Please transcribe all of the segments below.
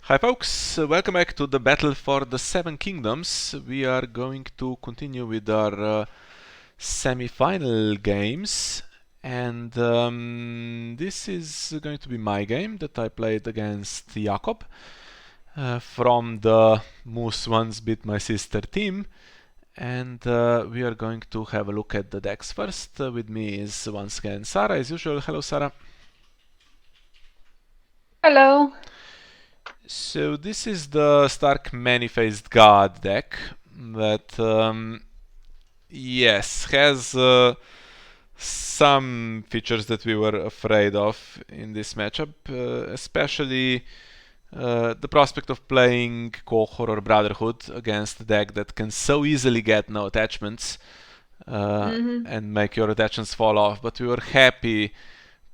Hi folks, welcome back to the Battle for the Seven Kingdoms. We are going to continue with our semi-final games, and this is going to be my game that I played against Jakob from the Moose Once Bit My Sister team. And we are going to have a look at the decks first. With me is once again Saraaa, as usual. Hello, Saraaa. Hello. So this is the Stark Many-Faced God deck that, yes, has some features that we were afraid of in this matchup, especially the prospect of playing Kohor or Brotherhood against a deck that can so easily get no attachments hmm and make your attachments fall off. But we were happy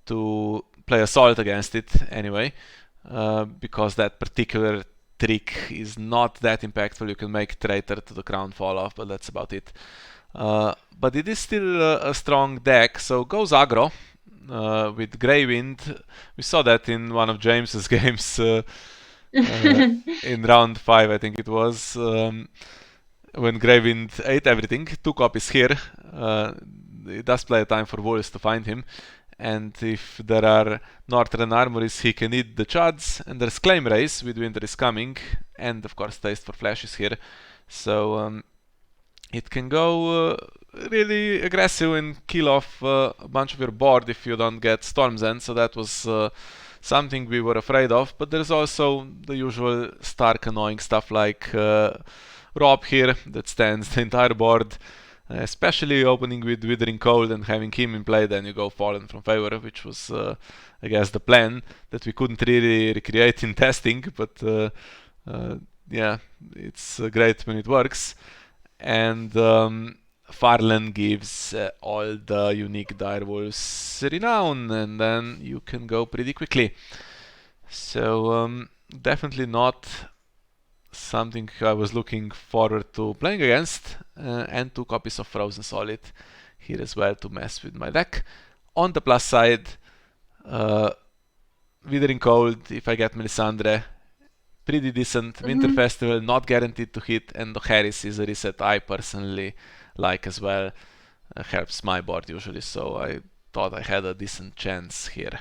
to play Assault against it anyway, because that particular trick is not that impactful. You can make Traitor to the Crown fall off, but that's about it. But it is still a strong deck, so goes aggro with Grey Wind. We saw that in one of James's games in round 5, I think it was, when Grey Wind ate everything. 2 copies here. It does play a time for Wolves to find him. And if there are Northern Armories, he can eat the Chuds. And there's Claim Race with Winter is Coming. And of course, Taste for Flesh is here. So it can go really aggressive and kill off a bunch of your board if you don't get Storm's End. So that was something we were afraid of. But there's also the usual Stark annoying stuff like Rob here that stands the entire board. Especially opening with Withering Cold and having him in play, then you go Fallen from Favor, which was, I guess, the plan that we couldn't really recreate in testing, but yeah, it's great when it works. And Farlan gives all the unique Direwolves renown, and then you can go pretty quickly. So definitely not something I was looking forward to playing against, and 2 copies of Frozen Solid here as well to mess with my deck. On the plus side, uh, Withering Cold, if I get Melisandre, pretty decent. Winter hmm Festival, not guaranteed to hit, and the Harris is a reset I personally like as well. Helps my board usually, so I thought I had a decent chance here.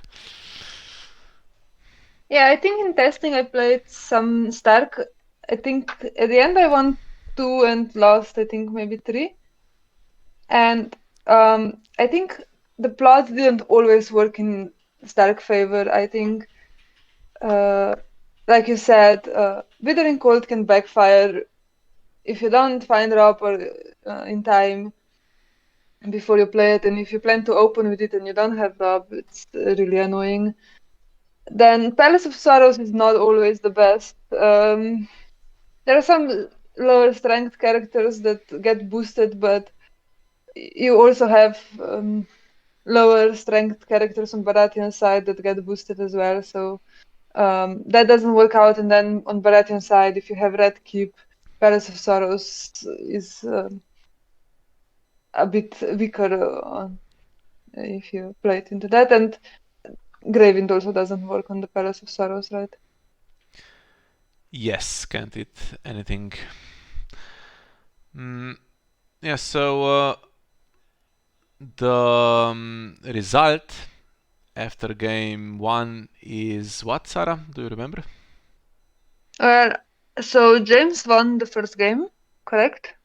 Yeah, I think in testing I played some Stark. I think at the end I won two and lost, I think maybe three. And I think the plot didn't always work in Stark favor. I think, uh, like you said, Withering Cold can backfire if you don't find Rob or in time before you play it, and if you plan to open with it and you don't have Rob, it's really annoying. Then Palace of Sorrows is not always the best. There are some lower strength characters that get boosted, but you also have lower strength characters on Baratheon side that get boosted as well. So that doesn't work out. And then on Baratheon side, if you have Red Keep, Palace of Sorrows is a bit weaker if you play it into that. And Gravewind also doesn't work on the Palace of Sorrows, right? Yes, can't hit anything. Yeah, so the result after game 1 is what, Saraaa? Do you remember? Well, so James won the first game, correct?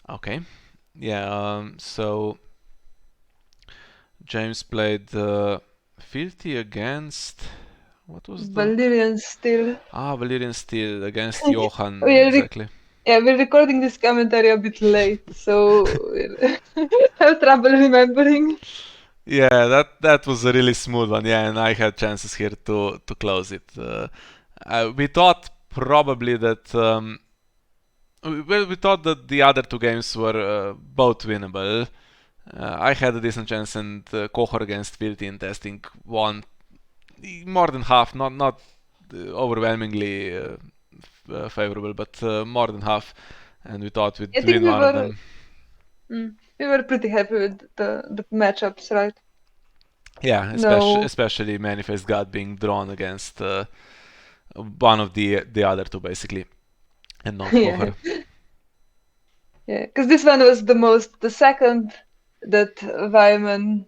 Okay. Yeah, so James played Filthy against. What was the. Valyrian still. Valyrian Steel against Johan, We're exactly. yeah, we're recording this commentary a bit late, so we'll have trouble remembering. Yeah, that was a really smooth one. Yeah, and I had chances here to close it. We thought probably that. Well, we thought that the other 2 games were both winnable. I had a decent chance, and Kohor against Filthy in testing won more than half. Not overwhelmingly favorable, but more than half. And we thought I we'd think win one of them. we were pretty happy with the matchups, right? Yeah, No. especially Manifest God being drawn against one of the other two basically, and not Yeah. Hoher. Yeah, because this one was the second that Wyman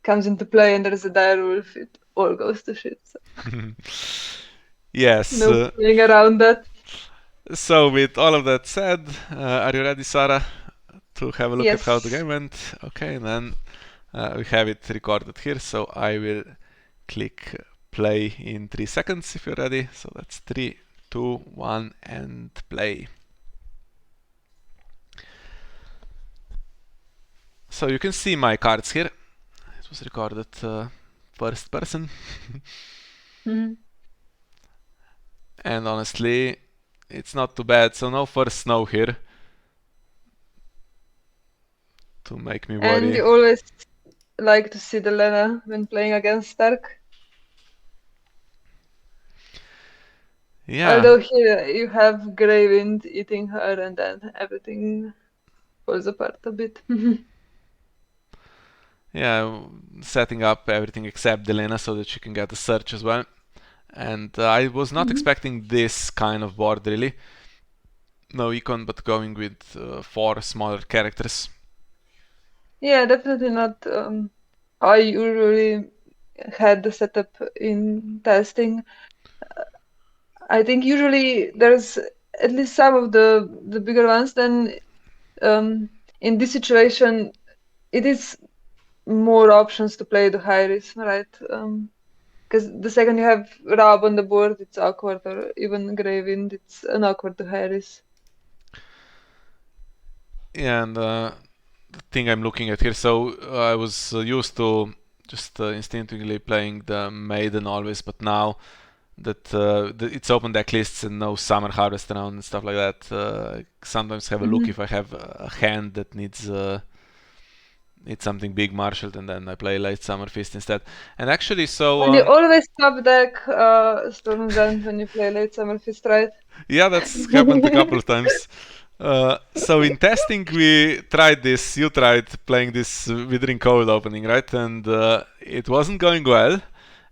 comes into play and there's a dire wolf, it all goes to shit. So Yes. no playing around that. So with all of that said, are you ready, Sarah, to have a look at how the Yes. game went? Okay, and then we have it recorded here, so I will click play in 3 seconds if you're ready. So that's 3, 2, 1, and play. So you can see my cards here. It was recorded first person. Mhm. And honestly, it's not too bad. So no first snow here to make me And worry. you always like to see the Lena when playing against Stark. Yeah, Although here you have Grey Wind eating her and then everything falls apart a bit. yeah, setting up everything except Delena so that she can get a search as well. And I was not Mhm. expecting this kind of board really. No econ, but going with 4 smaller characters. Yeah, definitely not how I usually had the setup in testing. I think usually there's at least some of the bigger ones. Then in this situation, it is more options to play the high risk, right? Because the second you have Rab on the board, it's awkward, or even Grey Wind, it's an awkward to high risk. Yeah, and the thing I'm looking at here, so I was used to just instinctively playing the Maiden always, but now that it's open deck lists and no Summer Harvest around and stuff like that, I sometimes have a look if I have a hand that needs something big marshaled, and then I play Late Summer Feast instead. And actually, so And you always top deck Storm's End when you play Late Summer Feast, right? yeah, that's happened a couple of times. So in testing, we tried this. You tried playing this Withering Cold opening, right? And it wasn't going well.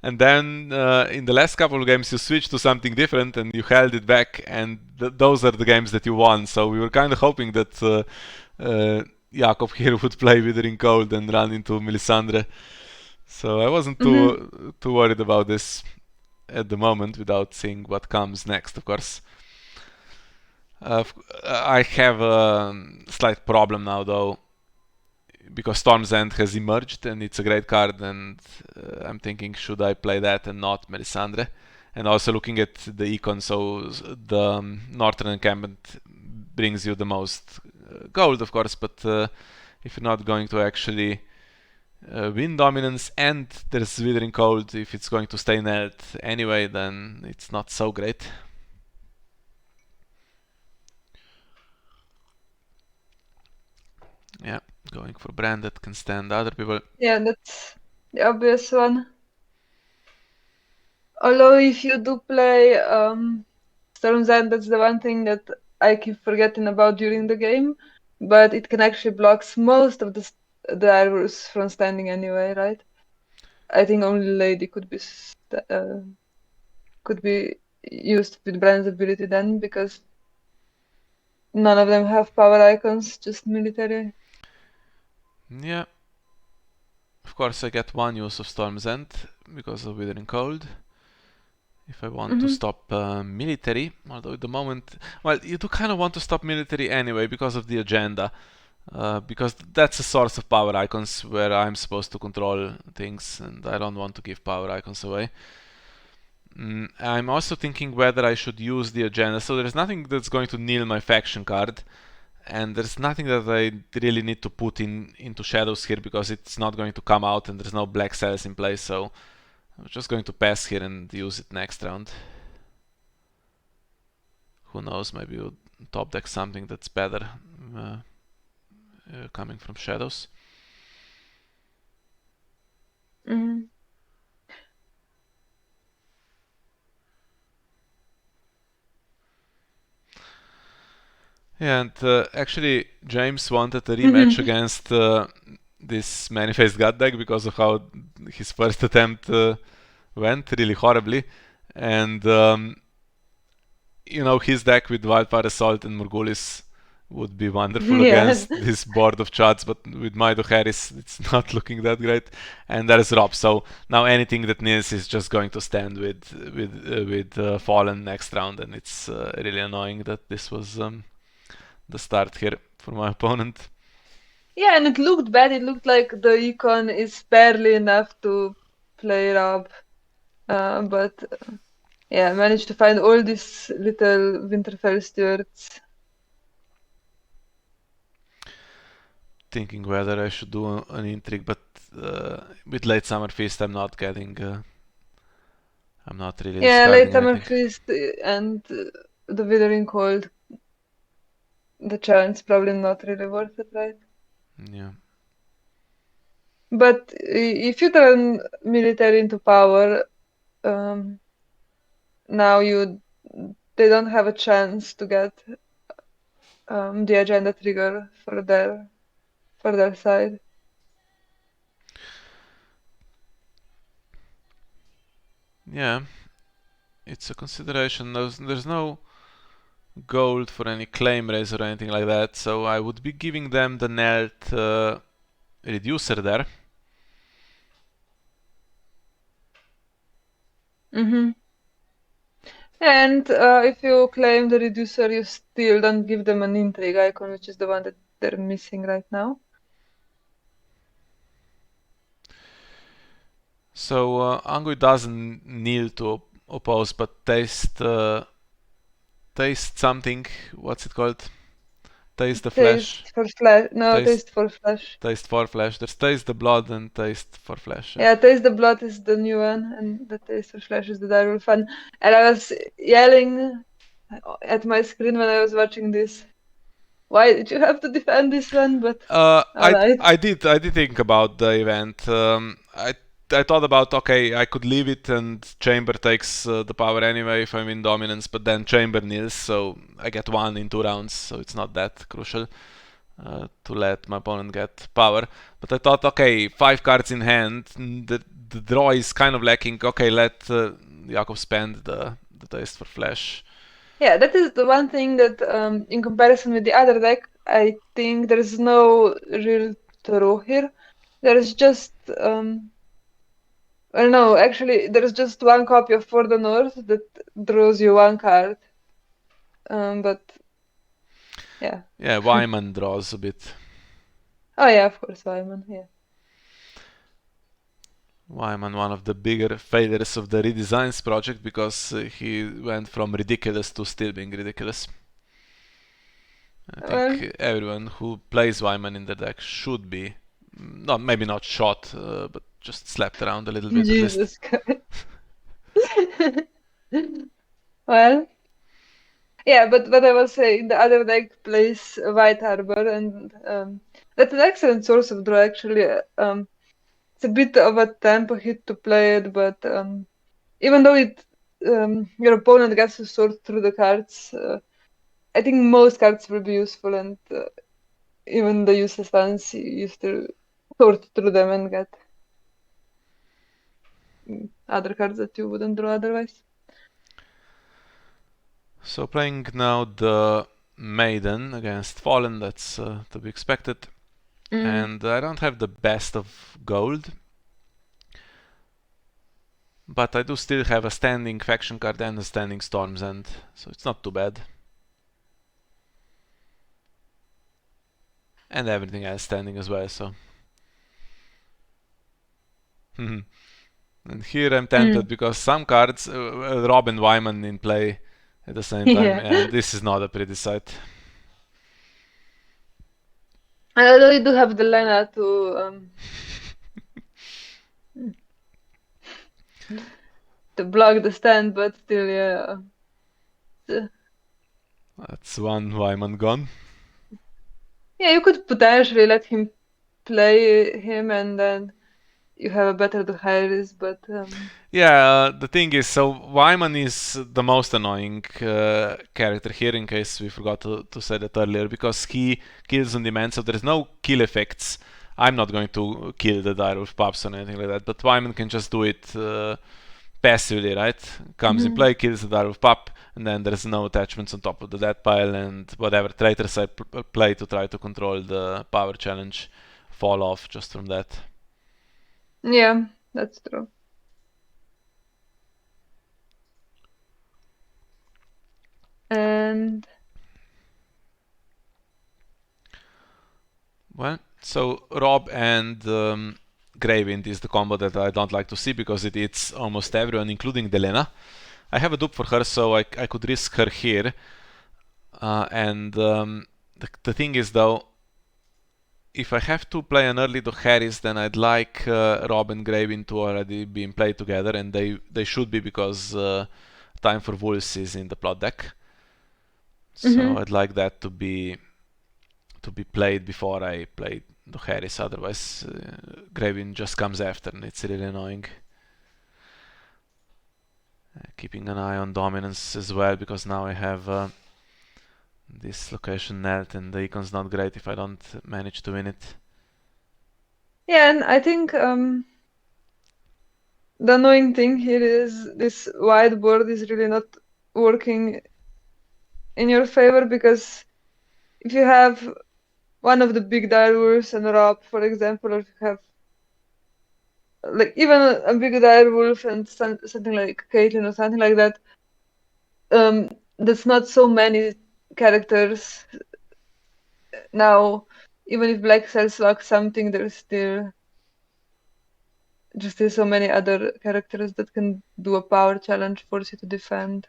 And then in the last couple of games, you switched to something different and you held it back. And those are the games that you won. So we were kind of hoping that Jakob here would play Withering Cold and run into Melisandre. So I wasn't too worried about this at the moment, without seeing what comes next, of course. I have a slight problem now though, because Storm's End has emerged and it's a great card, and I'm thinking, should I play that and not Melisandre? And also looking at the econ, so the Northern Encampment brings you the most gold, of course, but if you're not going to actually win dominance and there's Withering Cold, if it's going to stay net anyway, then it's not so great. Yeah, going for brand that can stand other people. Yeah, that's the obvious one. Although if you do play Storm's End, that's the one thing that I keep forgetting about during the game, but it can actually blocks most of the arrows from standing anyway, right? I think only Lady could be used with Brand's ability then, because none of them have power icons, just military. Yeah, of course I get one use of Storm's End because of Withering Cold. If I want to stop military, although at the moment, well, you do kind of want to stop military anyway because of the agenda. Because that's a source of power icons where I'm supposed to control things, and I don't want to give power icons away. I'm also thinking whether I should use the agenda. So there's nothing that's going to kneel my faction card, and there's nothing that I really need to put into shadows here because it's not going to come out, and there's no black cells in place. So I'm just going to pass here and use it next round. Who knows? Maybe we'll top deck something that's better coming from shadows. Mm-hmm. Yeah, and actually, James wanted a rematch against this Many-Faced God deck because of how his first attempt went really horribly. And his deck with Wildfire Assault and Morgulis would be wonderful Yes. against this board of Chads, but with Maido Harris, it's not looking that great. And there's Rob, so now anything that Nils is just going to stand with Fallen next round, and it's really annoying that this was the start here for my opponent. Yeah, and it looked bad. It looked like the econ is barely enough to play Rob. But yeah, managed to find all these little Winterfell stewards. Thinking whether I should do an intrigue, but with Late Summer Feast, I'm not getting. I'm not really Yeah, discarding Late Summer anything. Feast and the Withering Cold. The chance probably not really worth it, right? Yeah. But if you turn military into power, now they don't have a chance to get the agenda trigger for their side. Yeah, it's a consideration. There's no gold for any claim raise or anything like that, so I would be giving them the Nelt reducer there. Mm-hmm. And if you claim the reducer, you still don't give them an intrigue icon, which is the one that they're missing right now. So Angui doesn't need to oppose, but taste something. What's it called? Taste the flesh. Taste for flesh. No, Taste taste for flesh. Taste for flesh. There's taste the blood and taste for flesh. Yeah, taste the blood is the new one, and the taste for flesh is the direwolf one. And I was yelling at my screen when I was watching this. Why did you have to defend this one? But alright. I did think about the event. I thought about, okay, I could leave it and Chamber takes the power anyway if I'm in dominance, but then Chamber nils, so I get one in 2 rounds, so it's not that crucial to let my opponent get power. But I thought, okay, 5 cards in hand, the draw is kind of lacking. Okay, let Jakob spend the taste for flesh. Yeah, that is the one thing that, in comparison with the other deck, I think there is no real throw here. There is just, well, no, actually, there is just one copy of For the North that draws you 1 card. But yeah. Yeah, Wyman draws a bit. Oh yeah, of course, Wyman. Yeah. Wyman, one of the bigger failures of the redesigns project, because he went from ridiculous to still being ridiculous. I think everyone who plays Wyman in the deck should be, maybe not shot, but just slapped around a little bit. Jesus Christ. Well, yeah, but what I was saying, the other deck plays White Harbor, and that's an excellent source of draw, actually. It's a bit of a tempo hit to play it, but even though your opponent gets to sort through the cards, I think most cards will be useful, and even the useless ones, you still sort through them and get other cards that you wouldn't draw otherwise. So playing now the Maiden against Fallen, that's to be expected. And I don't have the best of gold, but I do still have a standing faction card and a standing Storm's End, so it's not too bad. And everything else standing as well, so. And here I'm tempted because some cards, Rob and Wyman in play at the same time, and this is not a pretty sight. Although you do have the Lena to block the stand, but still, yeah. That's one Wyman gone. Yeah, you could potentially let him play him, and then you have a better to Harris, but yeah, the thing is, so Wyman is the most annoying character here, in case we forgot to say that earlier, because he kills on demand, so there's no kill effects. I'm not going to kill the Direwolf Pups or anything like that, but Wyman can just do it passively, right? Comes in play, kills the direwolf pup, and then there's no attachments on top of the death pile, and whatever traitors I play to try to control the power challenge fall off just from that. Yeah, that's true. And well, so Rob and Greywind is the combo that I don't like to see because it eats almost everyone, including Delena. I have a dupe for her, so I could risk her here. And the thing is, though, if I have to play an early Dohaeris, then I'd like Rob and Greywind to already be in play together, and they should be because Time for Wolves is in the plot deck. So I'd like that to be played before I play Dohaeris, otherwise Greywind just comes after and it's really annoying. Keeping an eye on dominance as well, because now I have this location knelt and the icon's not great if I don't manage to win it. yeah, and I think the annoying thing here is this wide board is really not working in your favor, because if you have one of the big direwolves and Rob, for example, or if you have like even a big direwolf and something like Caitlyn or something like that, that's not so many characters. Now, even if Black Cells lock something, there's still so many other characters that can do a power challenge, force you to defend.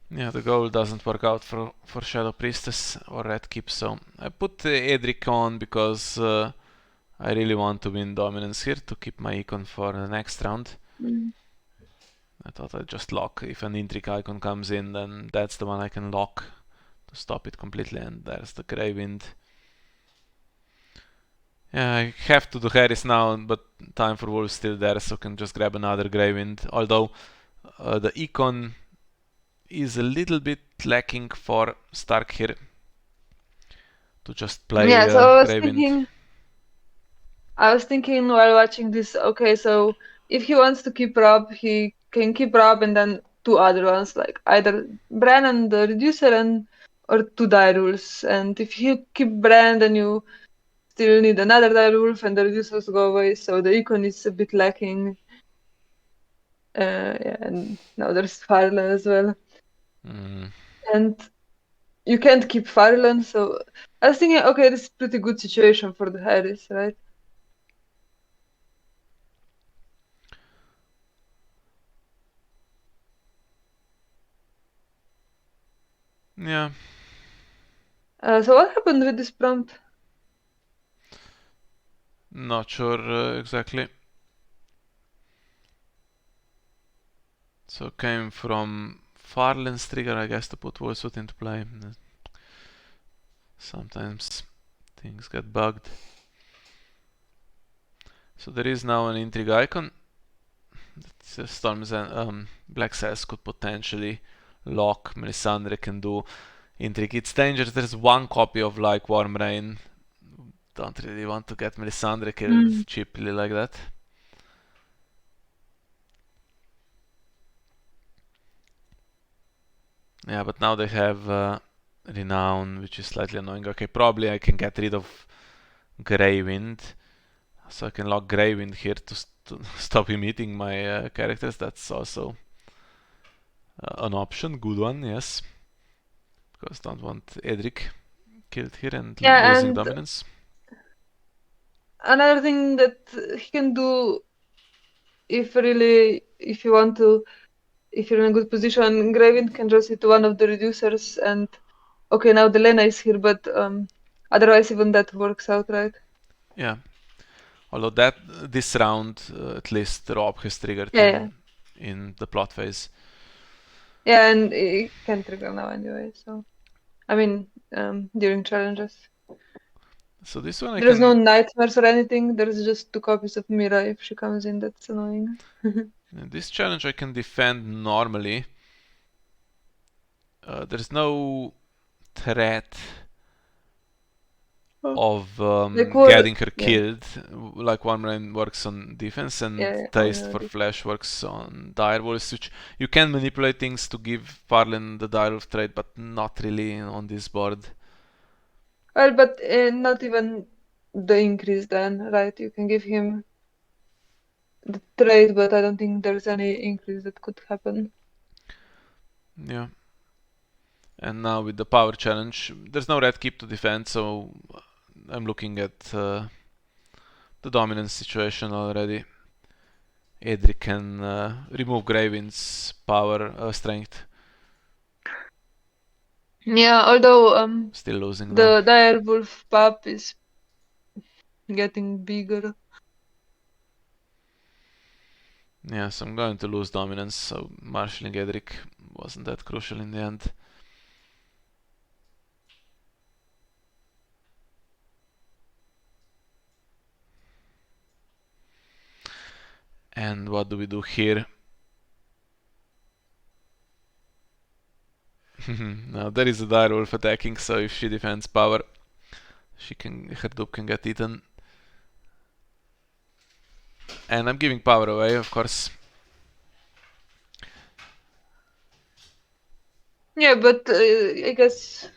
Yeah, the goal doesn't work out for Shadow Priestess or Red Keep, so I put Edric on because I really want to win dominance here to keep my icon for the next round. I thought I'd just lock. If an Intrigue icon comes in, then that's the one I can lock to stop it completely, and there's the Greywind. Yeah, I have to do Harris now, but Time for Wolves still there, so I can just grab another Greywind. Although the icon is a little bit lacking for Stark here to just play Yeah, so Greywind. I was thinking while watching this, okay, so if he wants to keep Rob, he can keep Rob and then two other ones, like either Bran and the Reducer or two Direwolves. And if you keep Bran, then you still need another Direwolf and the Reducers go away, so the icon is a bit lacking. Yeah, and now there's Farlan as well. And you can't keep Farlan, so I was thinking, okay, this is a pretty good situation for the Harris, right? Yeah. So what happened with this prompt? Not sure exactly. So came from Farlan's trigger, I guess, to put Wolfsuit into play. Sometimes things get bugged. So there is now an Intrigue icon. Storms and Black Cells could potentially lock. Melisandre can do Intrigue. It's dangerous. There's one copy of like Warm Rain. Don't really want to get Melisandre killed cheaply like that. Yeah, but now they have Renown, which is slightly annoying. Okay, probably I can get rid of Greywind. So I can lock Greywind here to stop him eating my characters. That's also an option. Good one, yes. Because don't want Edric killed here and losing dominance. Another thing that he can do, if you want to, if you're in a good position, Greywind can just hit one of the reducers and okay, now the Lena is here, but otherwise even that works out, right? Yeah. Although this round at least Rob has triggered in the plot phase. Yeah, and it can trigger now anyway, so I mean during challenges. So this one there's no nightmares or anything, there's just 2 copies of Mira if she comes in, that's annoying. This challenge I can defend normally. There's no threat of Like what? getting her Yeah. killed. Like one brain works on defense and Yeah. taste yeah, for this- flesh works on direwolves, which you can manipulate things to give Farlin the direwolf trait, but not really on this board. Well, but not even the increase then, right? You can give him the trade, but I don't think there's any increase that could happen. Yeah. And now with the power challenge, there's no red keep to defend, so I'm looking at the dominance situation already. Edric can remove Gravin's power strength. Yeah, although Still losing though. the direwolf pup is getting bigger. Yeah, so I'm going to lose dominance, so marshalling Edric wasn't that crucial in the end. And what do we do here? Now there is a direwolf attacking, so if she defends power, her dupe can get eaten. And I'm giving power away, of course. Yeah, but I guess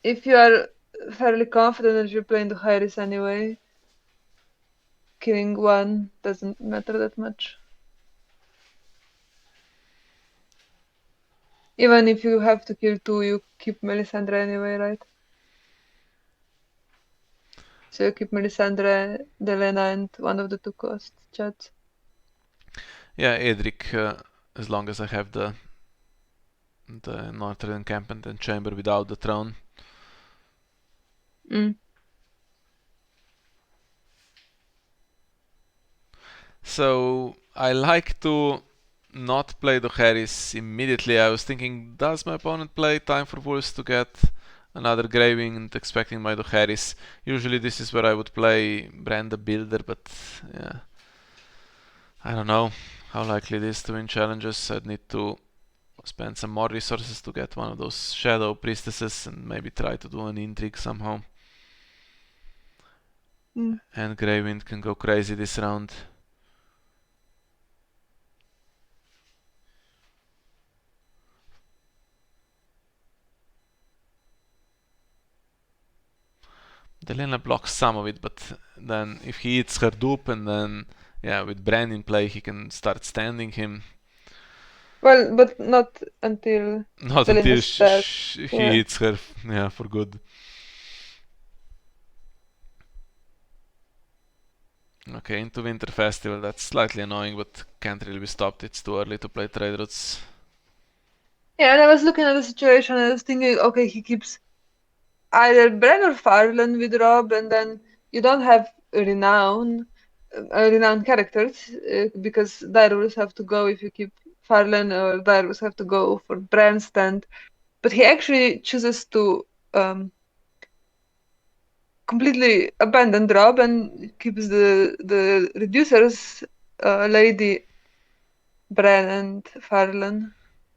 if you are fairly confident that you're playing the Hyris anyway, killing one doesn't matter that much. Even if you have to kill two, you keep Melisandre anyway, right? So you keep Melisandre, Delena, and one of the two cost chats. Yeah, Edric, as long as I have the northern encampment and chamber without the throne. Mm. So I like to not play the Harris immediately. I was thinking, does my opponent play Time for Wolves to get another Graving and expecting my Harris? Usually this is where I would play Brand the Builder, but yeah, I don't know how likely it is to win challenges. I'd need to spend some more resources to get one of those Shadow Priestesses and maybe try to do an intrigue somehow. Mm. And Greywind can go crazy this round. Delena blocks some of it, but then if he eats her dupe and then, yeah, with Bran in play, he can start standing him. Well, but not until Not Delena until is dead. he Yeah. eats her, yeah, for good. Okay, into Winter Festival. That's slightly annoying, but can't really be stopped. It's too early to play trade routes. Yeah, and I was looking at the situation and I was thinking, okay, he keeps either Bran or Farland with Rob, and then you don't have renowned characters because direwolves have to go if you keep Farland, or direwolves have to go for Bran's stand. But he actually chooses to completely abandon Rob and keeps the reducers, Lady, Bran, and Farland.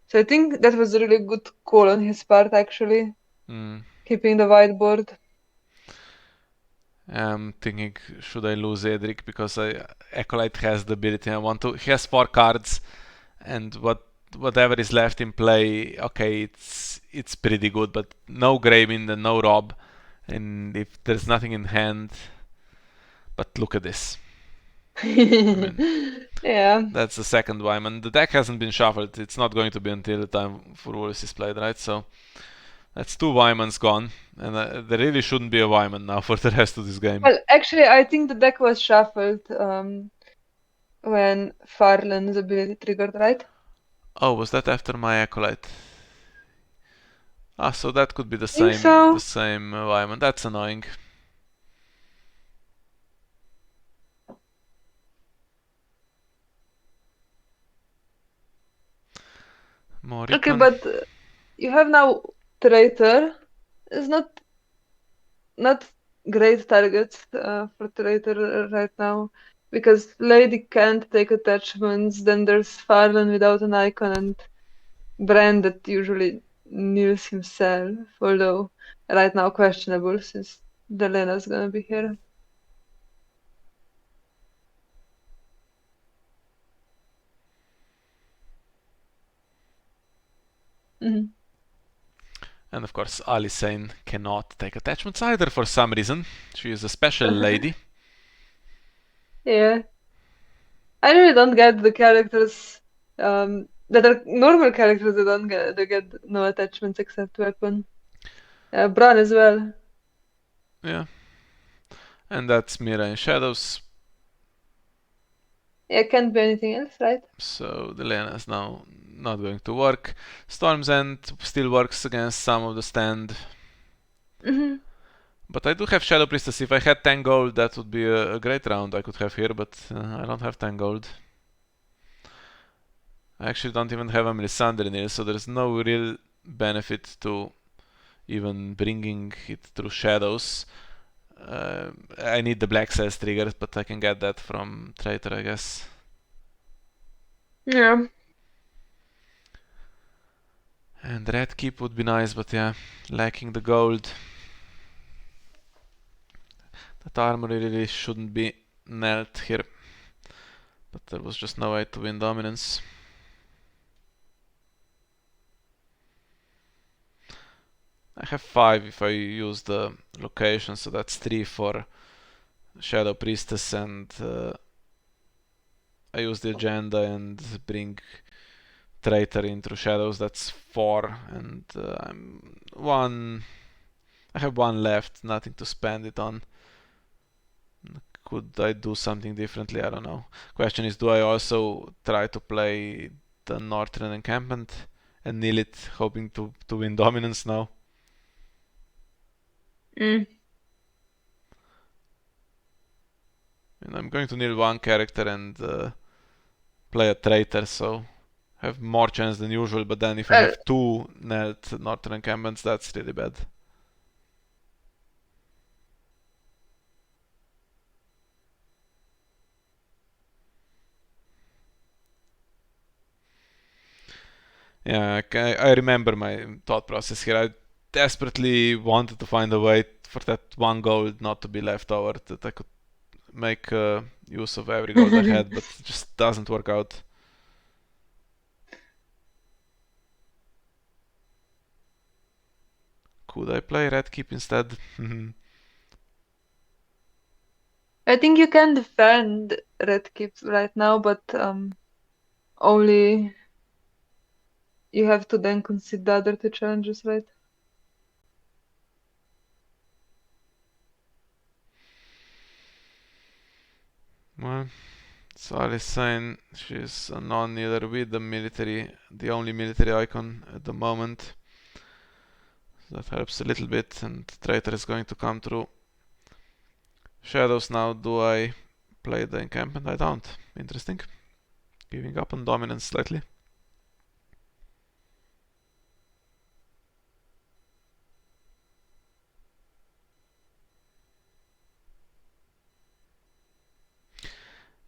So I think that was a really good call on his part, actually, keeping the whiteboard. I'm thinking, should I lose Edric because Acolyte has the ability. I want to. He has 4 cards, and whatever is left in play, okay, it's pretty good. But no Graven and no Rob, and if there's nothing in hand, but look at this. Yeah. That's the second Wyman. The deck hasn't been shuffled. It's not going to be until the Time for Wolves is played, right? So that's 2 Wymans gone, and there really shouldn't be a Wyman now for the rest of this game. Well, actually, I think the deck was shuffled when Farland's ability triggered, right? Oh, was that after my Acolyte? Ah, so that could be the Think same, so. the same Wyman. That's annoying. More Okay, recon. but you have now Traitor. It's not great targets for Traitor right now because Lady can't take attachments. Then there's Farland without an icon and Brand that usually Niels himself, although right now questionable since Delena's gonna be here. Mhm. And of course, Alicent cannot take attachments either for some reason. She is a special lady. Yeah. I really don't get the characters that are normal characters that don't get they get no attachments except weapon. Bran as well. Yeah. And that's Mira in Shadows. Yeah, can't be anything else, right? So Delena is now not going to work. Storm's End still works against some of the stand. Mm-hmm. But I do have Shadow Priestess. If I had 10 gold, that would be a great round I could have here, but I don't have 10 gold. I actually don't even have a Melisandre in here, so there's no real benefit to even bringing it through Shadows. I need the Black Cells trigger, but I can get that from Traitor, I guess. Yeah. And Red Keep would be nice, but yeah, lacking the gold. That armor really shouldn't be knelt here. But there was just no way to win dominance. I have 5 if I use the location, so that's 3 for Shadow Priestess, and I use the agenda and bring Traitor into Shadows, that's 4, and I have 1 left, nothing to spend it on. Could I do something differently? I don't know. Question is, do I also try to play the Northern Encampment and kneel it, hoping to win dominance now? Mm. And I'm going to kneel 1 character and play a Traitor, so have more chance than usual, but then if I have 2 knelt Northern Encampments, that's really bad. Yeah, I remember my thought process here. I desperately wanted to find a way for that 1 gold not to be left over, that I could make use of every gold I had, but it just doesn't work out. Could I play Red Keep instead? I think you can defend Red Keep right now, but only you have to then concede the other 2 challenges, right? Well, so Alicent, she's a non-kneeler with the military, the only military icon at the moment. So that helps a little bit, and Traitor is going to come through. Shadows now, do I play the encampment? I don't. Interesting. Giving up on dominance slightly.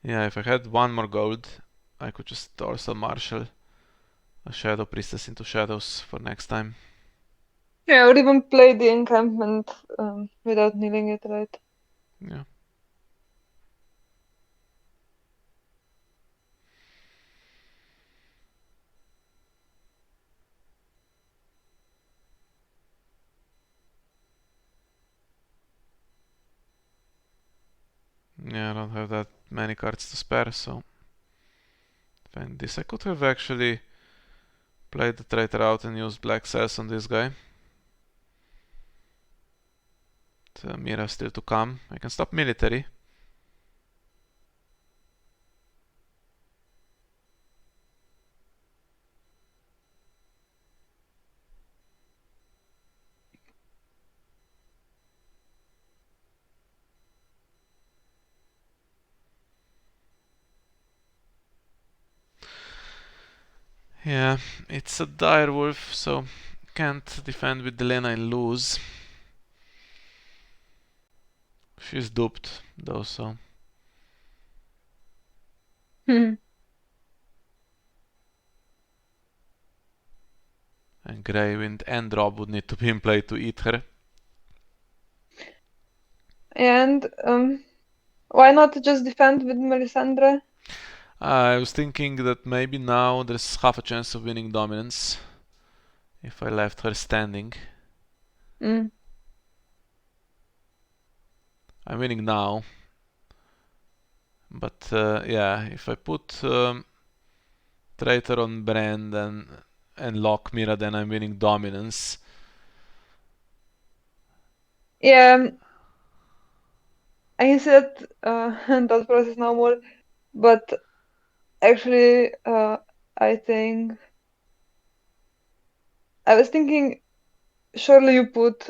Yeah, if I had 1 more gold, I could just also marshal a Shadow Priestess into Shadows for next time. Yeah, or even play the encampment without kneeling it, right? Yeah. Yeah, I don't have that many cards to spare, so find this. I could have actually played the Traitor out and used Black Cells on this guy. Mira still to come. I can stop military. Yeah, it's a dire wolf, so can't defend with Delena and lose. She's duped though, so And Greywind and Drop would need to be in play to eat her. And why not just defend with Melisandre? I was thinking that maybe now there's half a chance of winning dominance if I left her standing. Mm. I'm winning now. But yeah, if I put Traitor on Brand and lock Mira, then I'm winning dominance. Yeah, I said that process no more, but actually, I think I was thinking surely you put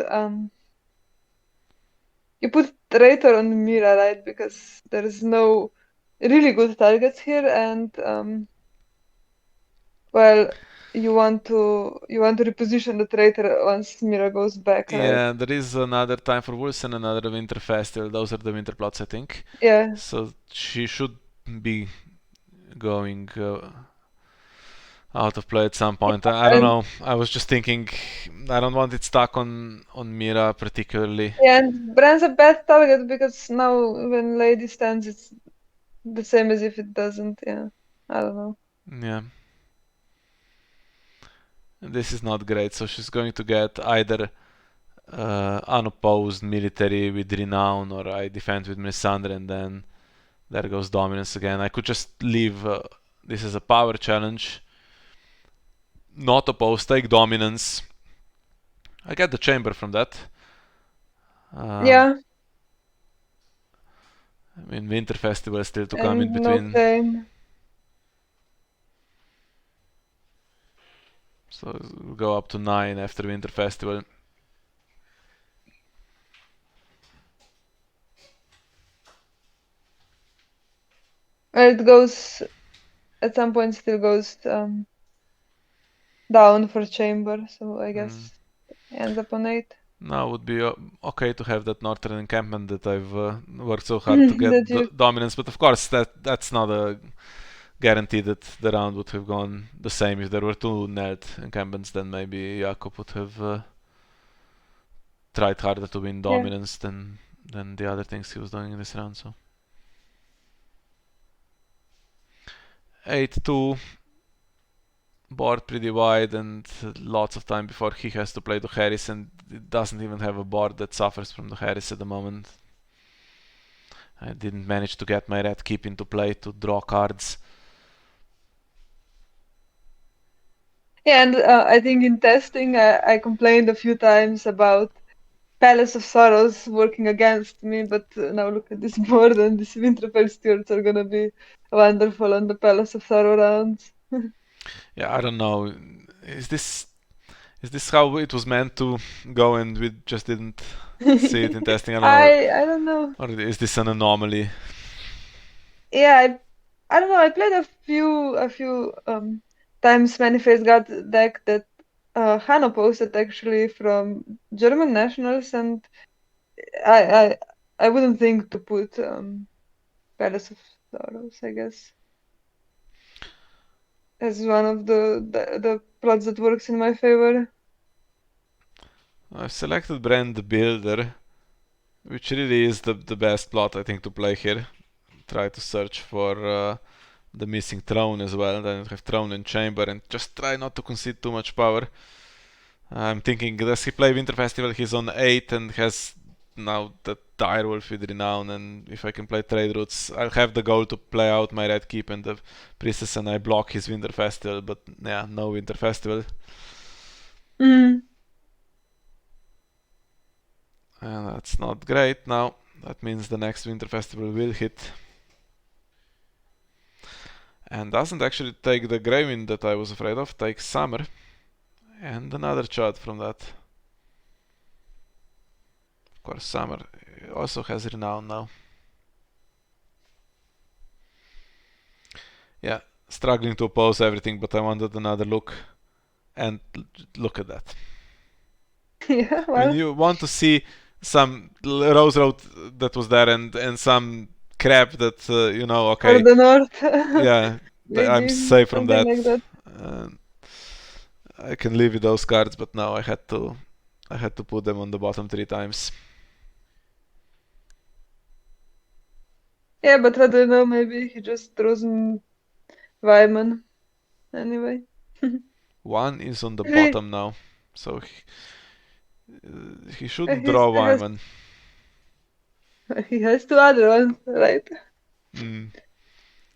Traitor on Mira, right? Because there is no really good targets here, and well, you want to reposition the Traitor once Mira goes back, right? Yeah, there is another Time for Wolves and another Winter Festival. Those are the winter plots, I think. Yeah. So she should be going out of play at some point. I don't know. I was just thinking I don't want it stuck on Mira particularly. Yeah, and Bran's a bad target because now when Lady stands, it's the same as if it doesn't. Yeah, I don't know. Yeah. This is not great. So she's going to get either unopposed military with renown, or I defend with Melisandre, and then there goes dominance again. I could just leave this as a power challenge. Not opposed, take dominance. I get the chamber from that. Yeah, I mean, Winter Festival is still to come in and no between. claim. So we'll go up to 9 after Winter Festival. Well, it goes at some point still goes down for chamber, so I guess ends up on 8. Now would be okay to have that northern encampment that I've worked so hard to get dominance, but of course that's not a guarantee that the round would have gone the same. If there were 2 nailed encampments, then maybe Jakob would have tried harder to win dominance than the other things he was doing in this round. So 8-2, board pretty wide and lots of time before he has to play the Harris, and it doesn't even have a board that suffers from the Harris at the moment. I didn't manage to get my red keep into play to draw cards. Yeah, and I think in testing I complained a few times about Palace of Sorrows working against me, but now look at this board, and these Winterfell Stewards are gonna be wonderful on the Palace of Sorrow rounds. Yeah, I don't know. Is this how it was meant to go, and we just didn't see it in testing? I don't know. I don't know. Or is this an anomaly? Yeah, I don't know. I played a few times Manifest God deck that Hanno posted actually from German nationals, and I wouldn't think to put Palace of Sorrows, I guess, as one of the plots that works in my favor. I've selected Brand the Builder, which really is the best plot I think to play here. Try to search for the missing throne as well, then have throne and chamber, and just try not to concede too much power. I'm thinking, does he play Winter Festival? He's on 8 and has now the Direwolf with renown, and if I can play trade routes, I'll have the goal to play out my red keep and the priestess, and I block his Winter Festival, but yeah, no Winter Festival. Mm. And that's not great now. That means the next Winter Festival will hit. And doesn't actually take the Greywind that I was afraid of, takes Summer. And another shot from that. Of course, Summer also has renown now. Yeah, struggling to oppose everything, but I wanted another look. And look at that. Yeah, well. When you want to see some Rose Road that was there, and some crap that, okay. For the north. Yeah, I'm safe from that. Like that. I can live with those cards, but now I had to put them on the bottom 3 times. Yeah, but I don't know, maybe he just draws Wyman anyway. One is on the He- bottom now, so he shouldn't he draw still has, Wyman. he has two other ones, right? Mm.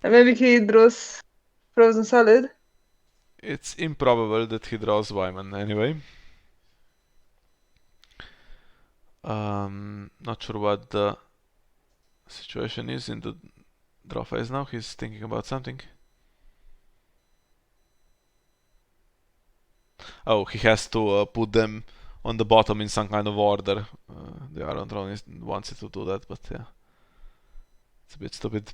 And maybe he draws Frozen Solid. It's improbable that he draws Wyman anyway. Not sure what the situation is in the draw phase now. He's thinking about something. Oh, he has to put them on the bottom in some kind of order. The Iron Throne wants it to do that, but yeah, it's a bit stupid.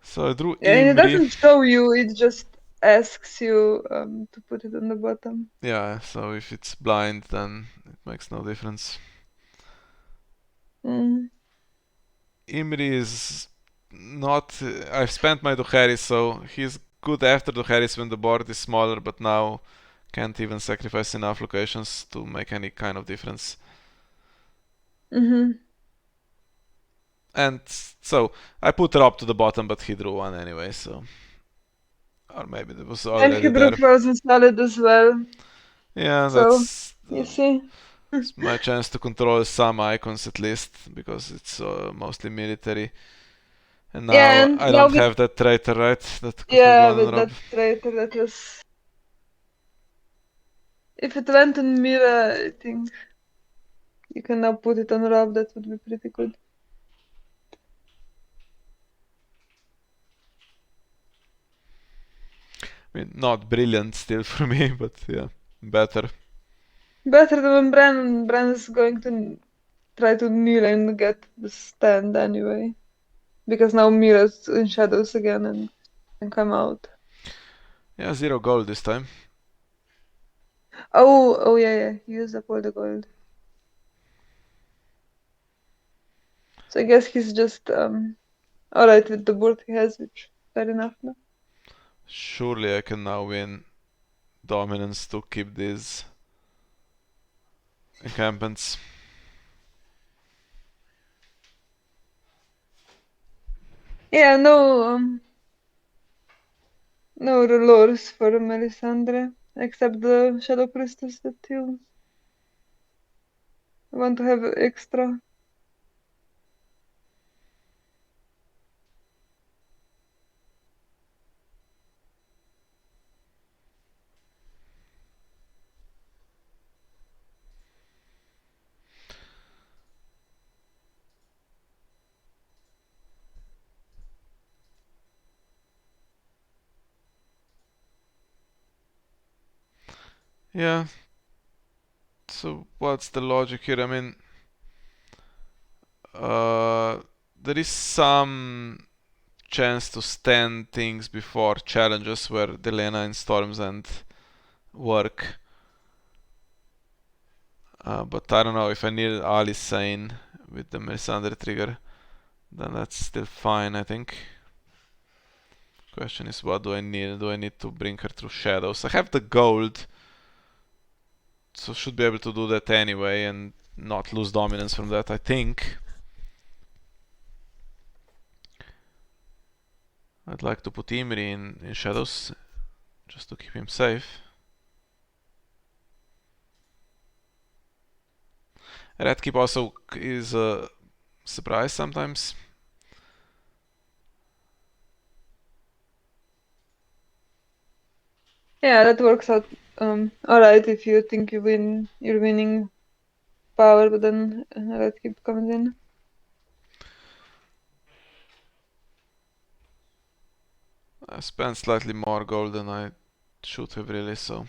So I drew Yeah, and it Imri. doesn't show you, it just asks you to put it on the bottom. Yeah, so if it's blind, then it makes no difference. Mm. Imri is not. I've spent my Duharis, so he's good after Duharis when the board is smaller, but now can't even sacrifice enough locations to make any kind of difference. Mm-hmm. And so I put Rob to the bottom, but he drew one anyway, so. Or maybe it was And he already drew there. Frozen Solid as well. Yeah, So, that's you see. it's my chance to control some icons at least, because it's mostly military. And Yeah, now and I now don't with, have that traitor, right? That could have yeah, gone on with Rob. that traitor, that was... If it went on Mira, I think you can now put it on Rob, that would be pretty good. I mean, not brilliant still for me, but yeah, better. Better than when Bran is going to try to kneel and get the stand anyway. Because now Mira's in shadows again and can come out. Yeah, 0 gold this time. Oh yeah, he used up all the gold. So I guess he's just alright with the board he has, which fair enough now. Surely I can now win dominance to keep these encampments. Yeah, no lures for Melisandre, except the Shadow Priestess that you want to have extra. Yeah. So what's the logic here? I mean, there is some chance to stand things before challenges where Delena and Storm's End work. But I don't know, if I need Ali Sane with the Melisandre trigger, then that's still fine, I think. Question is, what do I need? Do I need to bring her through shadows? I have the gold, so should be able to do that anyway and not lose dominance from that, I think. I'd like to put Imri in shadows, just to keep him safe. Red Keep also is a surprise sometimes. Yeah, that works out alright if you think you're winning power, but then Red Keep comes in. I spent slightly more gold than I should have really, so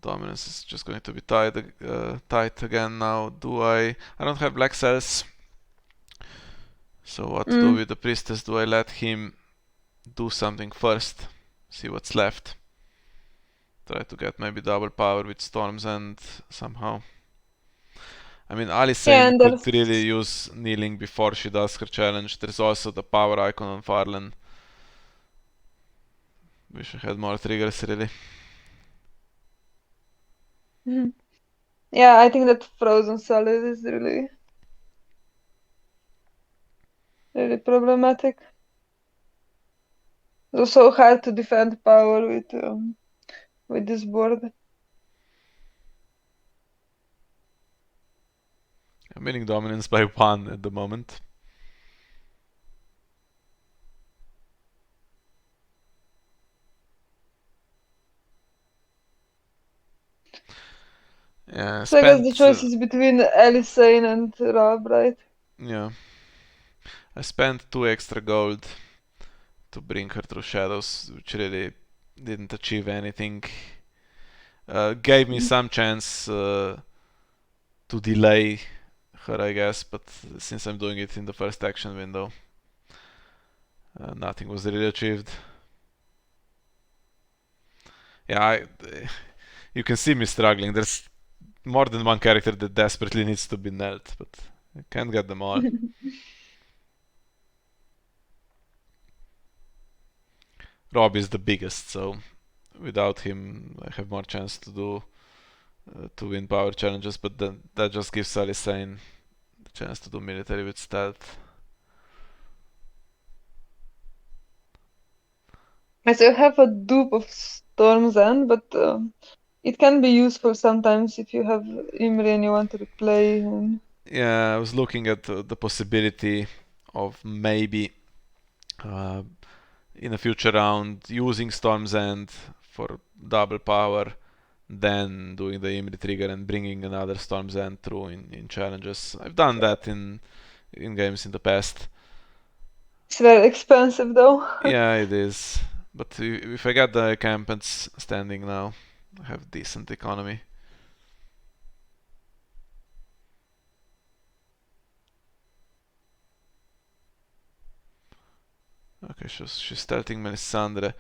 dominance is just going to be tight again now. I don't have black cells, so what to do with the priestess? Do I let him do something first, see what's left, try to get maybe double power with Storm's End somehow? I mean, Yeah, Alicent and could there's really use kneeling before she does her challenge. There's also the power icon on Farland. Wish I had more triggers, really. Mhm. Yeah, I think that frozen solid is really, really problematic. It's also hard to defend power with this board. I'm winning dominance by 1 at the moment. Yeah, So I guess the spent. choice is between Elisane and Rob, right? Yeah. I spent 2 extra gold to bring her through shadows, which really didn't achieve anything. Gave me some chance to delay her, I guess, but since I'm doing it in the first action window, nothing was really achieved. Yeah, you can see me struggling. There's more than one character that desperately needs to be knelt, but I can't get them all. Rob is the biggest, so without him, I have more chance to win power challenges. But then that just gives Alisane the chance to do military with stealth. So you have a dupe of Storm's End, but it can be useful sometimes if you have Imri and you want to replay him. Yeah, I was looking at the possibility of maybe uh, in a future round using Storm's End for double power, then doing the Imri trigger and bringing another Storm's End through in challenges. I've done that in games in the past. It's very expensive though. Yeah, it is. But if I get the encampments standing now, I have decent economy. Okay, she's starting Melisandre.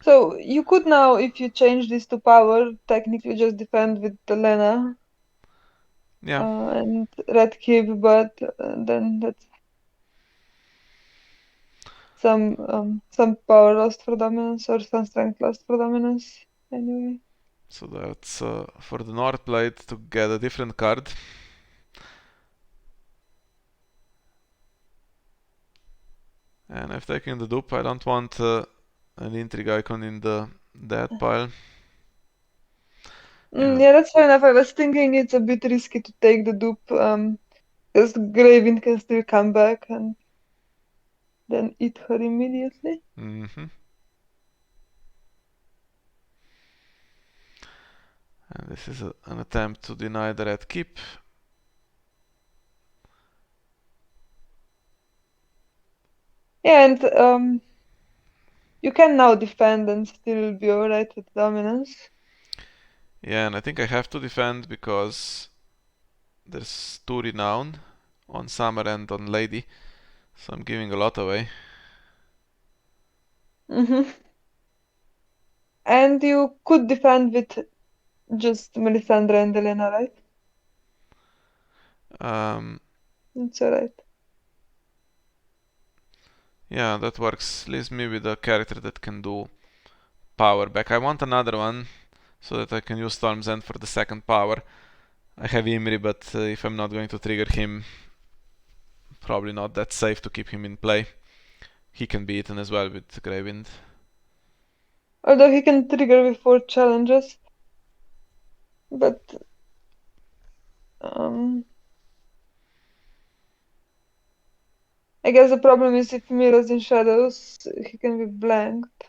So you could now, if you change this to power, technically just defend with the Lena Yeah, and Red Keep, but then that's some power lost for dominance or some strength lost for dominance. Anyway. so that's for the North Blade to get a different card. And I've taken the dupe. I don't want an intrigue icon in the dead pile. Yeah, Yeah, that's fair enough. I was thinking it's a bit risky to take the dupe, because Graven can still come back and then eat her immediately. mm-hmm. And this is an attempt to deny the red keep. Yeah, and you can now defend and still be alright with dominance. Yeah, and I think I have to defend because there's 2 renown on Summer and on Lady, so I'm giving a lot away. And you could defend with just Melisandre and Elena, right? Um, That's alright. yeah, that works. Leaves me with a character that can do power back. I want another one so that I can use Storm's End for the second power. I have Imri, but if I'm not going to trigger him, probably not that safe to keep him in play. He can be eaten as well with Grey Wind. Although he can trigger with 4 challenges, but I guess the problem is if Mirror's in shadows, he can be blanked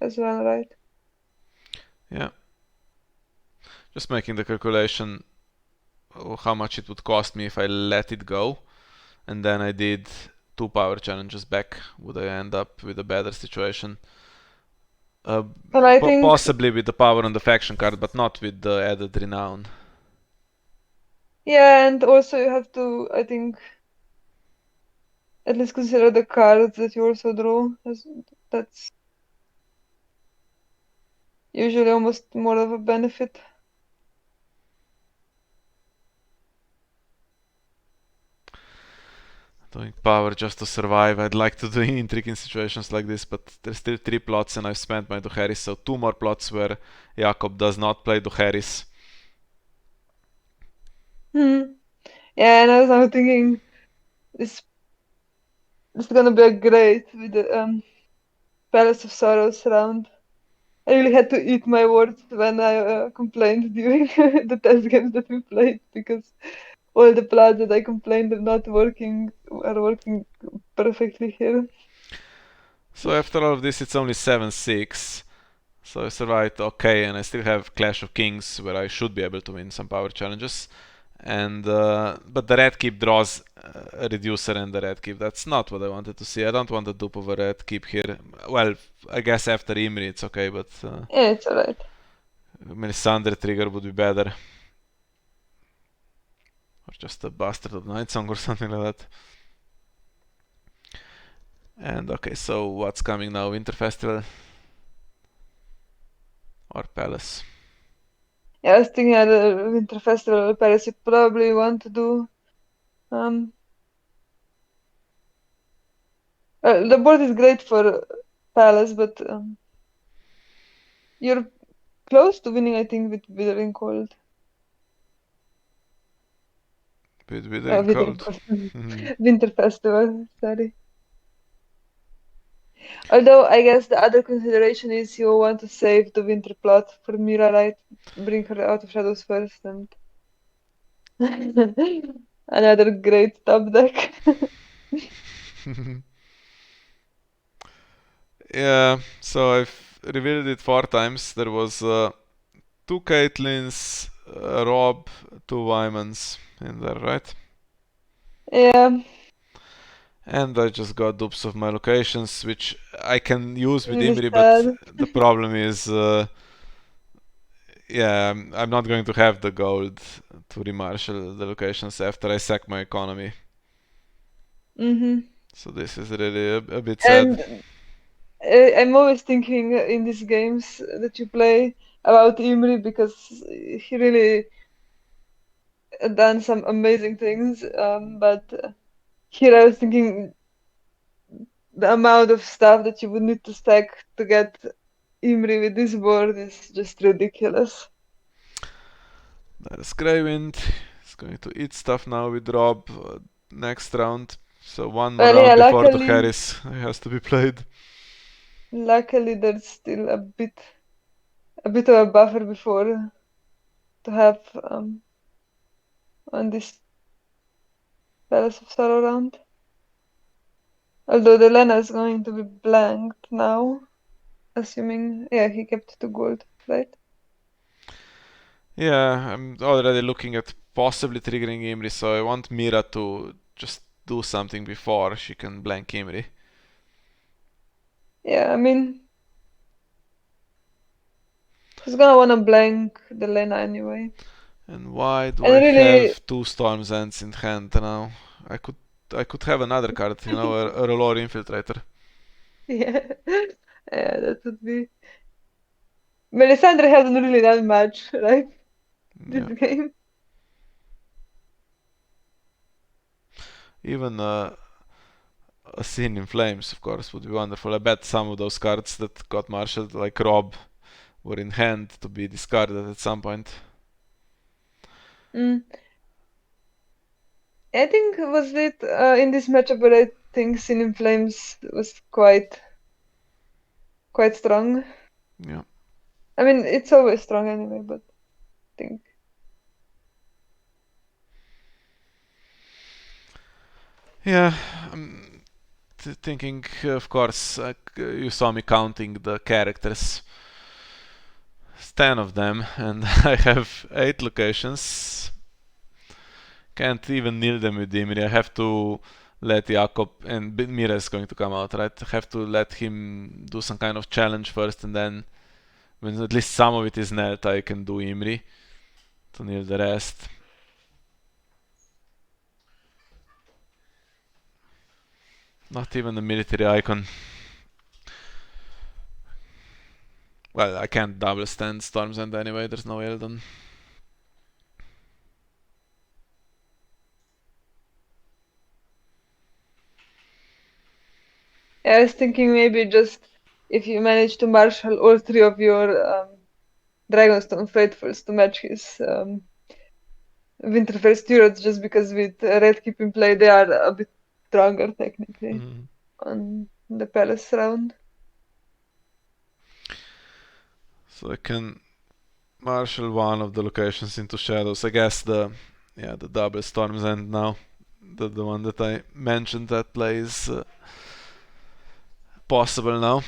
as well, right? Yeah. Just making the calculation of how much it would cost me if I let it go, and then I did 2 power challenges back. Would I end up with a better situation? And I think, Possibly with the power on the faction card, but not with the added renown. yeah, and also you have to, I think, at least consider the cards that you also draw. That's usually almost more of a benefit. doing power just to survive. I'd like to do intrigue in situations like this, but there's still 3 plots and I've spent my Duheris, so 2 more plots where Jakob does not play Duheris. Yeah, and I was now thinking this is gonna be a great with the Palace of Sorrows round. I really had to eat my words when I complained during the test games that we played because all the plots that I complained are not working are working perfectly here. So after all of this, it's only 7-6. So I survived okay, and I still have Clash of Kings where I should be able to win some power challenges. And but the red keep draws a reducer and the red keep. That's not what I wanted to see. I don't want a dupe of a red keep here. Well, I guess after Imri it's okay, but Yeah, it's alright. Melisandre trigger would be better. Or just a Bastard of Night Song or something like that. And okay, so what's coming now? Winter Festival? Or Palace? Yeah, I was thinking at the Winter Festival of Paris, you probably want to do. The board is great for Palace, but you're close to winning, I think, with Withering Cold. With Withering Withering Cold? Cold. Winter Festival, sorry. Although I guess the other consideration is you want to save the winter plot for Mira, right? Bring her out of shadows first and another great top deck. Yeah, so I've revealed it 4 times. There was 2 Caitlins, Rob, 2 Wymans in there, right? Yeah, And I just got dupes of my locations, which I can use with really Imri, but sad. the problem is, yeah, I'm not going to have the gold to remarshal the locations after I sack my economy. Mm-hmm. So this is really a bit sad. And I'm always thinking in these games that you play about Imri because he really done some amazing things. But here I was thinking the amount of stuff that you would need to stack to get Imri with this board is just ridiculous. That is Greywind. He's going to eat stuff now with Rob next round. So one more Well, round yeah, before the Harris has to be played. luckily there's still a bit of a buffer before to have on this Palace of Sorrow round. Although the Lena is going to be blanked now, assuming, yeah, he kept 2 gold, right? Yeah, I'm already looking at possibly triggering Imri, so I want Mira to just do something before she can blank Imri. Yeah, I mean, she's gonna wanna blank the Lena anyway. And why do And I really, have 2 Storm's Ends in hand now? I could have another card, you know, a Relore Infiltrator. yeah, yeah, that would be. Melisandre hasn't really done much, right? This Yeah. game. Even a Scene in Flames, of course, would be wonderful. I bet some of those cards that got marshaled, like Rob, were in hand to be discarded at some point. Mm. I think was it in this matchup where I think Sin in Flames was quite strong. Yeah. I mean, it's always strong anyway, but I think. Yeah, I'm thinking, of course, you saw me counting the characters. It's 10 of them, and I have 8 locations. Can't even kneel them with Dimri. I have to let Jakob, and Mira is going to come out, right? I have to let him do some kind of challenge first, and then when at least some of it is knelt, I can do Imri to kneel the rest. Not even a military icon. Well, I can't double stand Storm's End anyway, there's no Eldon. I was thinking maybe just if you manage to marshal all three of your Dragonstone faithfuls to match his Winterfell stewards, just because with Red Keep in play they are a bit stronger technically on the palace round. So I can marshal one of the locations into shadows. I guess the double Storm's End now. The one that I mentioned that play is possible now.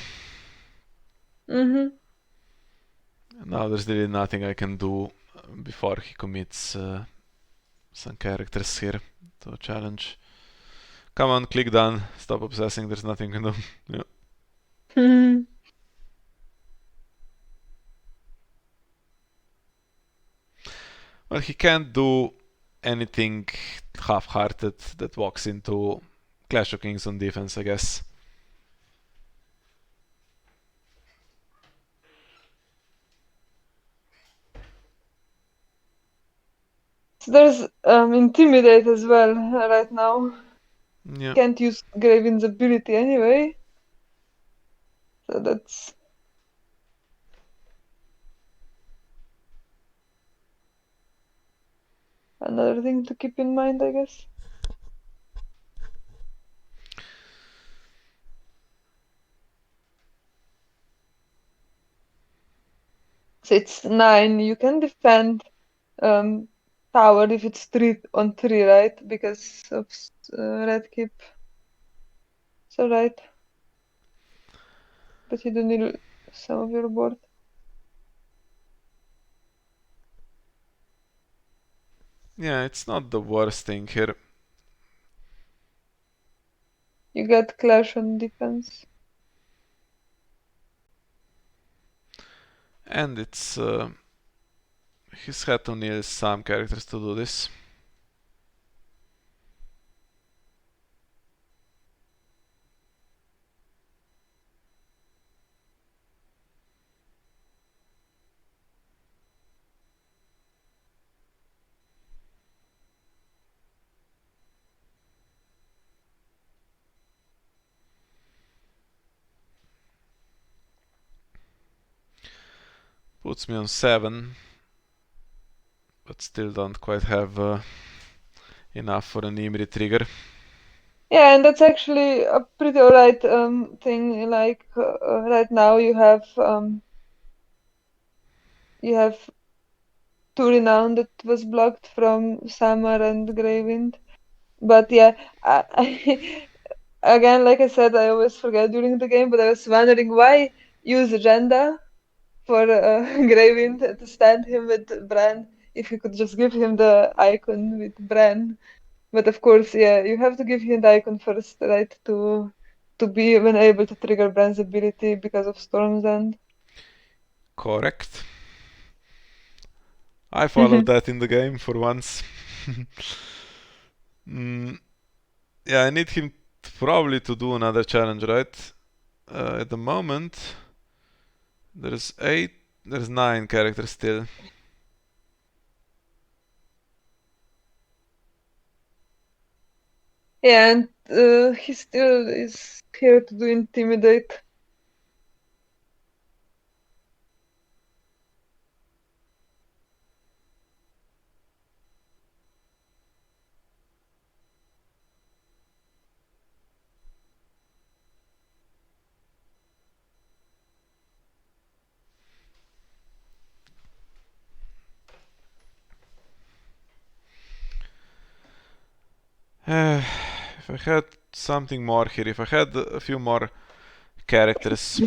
Now there's really nothing I can do before he commits some characters here to a challenge. Come on, click done. Stop obsessing, there's nothing you can do. Yeah. Well, he can't do anything half-hearted that walks into Clash of Kings on defense, I guess. So there's Intimidate as well right now. Yeah. Can't use Graven's ability anyway. So that's another thing to keep in mind, I guess. So it's 9. You can defend tower if it's 3-on-3, right? Because of Red Keep. So right. But you do need some of your board. Yeah, it's not the worst thing here. You get Clash on defense. And it's he's had to kneel some characters to do this. Puts me on 7, but still don't quite have enough for an Imri trigger. Yeah, and that's actually a pretty alright thing. Like right now you have 2 renown that was blocked from Summer and Greywind. But yeah, again, like I said, I always forget during the game, but I was wondering why use agenda for Greywind to stand him with Bran if you could just give him the icon with Bran. But of course, yeah, you have to give him the icon first, right, to be even able to trigger Bran's ability because of Storm's End. Correct. I followed that in the game for once. Yeah, I need him probably to do another challenge, right? At the moment, there's 9 characters still. Yeah, and he still is here to do Intimidate. If I had something more here, if I had a few more characters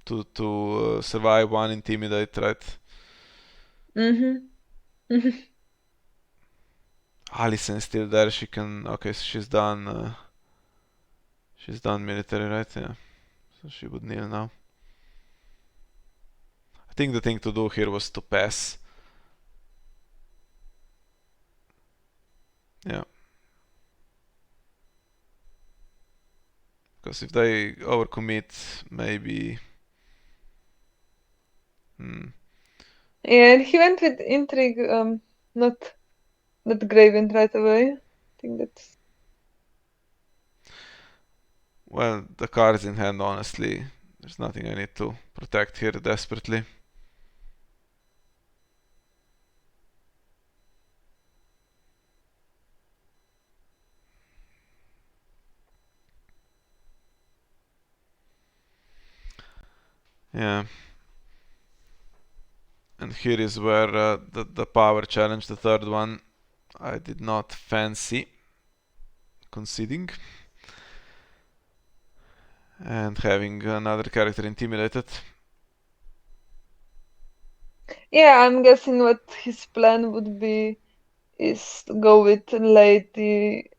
to survive one Intimidate, right? Alicent's still there, she can... Okay, so she's done... she's done military, right? Yeah. So she would kneel now. I think the thing to do here was to pass. Yeah. Because if they overcommit, maybe... Yeah, and he went with Intrigue, not Greywind right away. I think that's... Well, the cards in hand, honestly, there's nothing I need to protect here desperately. Yeah. And here is where the power challenge, the third one, I did not fancy conceding. And having another character intimidated. Yeah, I'm guessing what his plan would be is to go with Lady,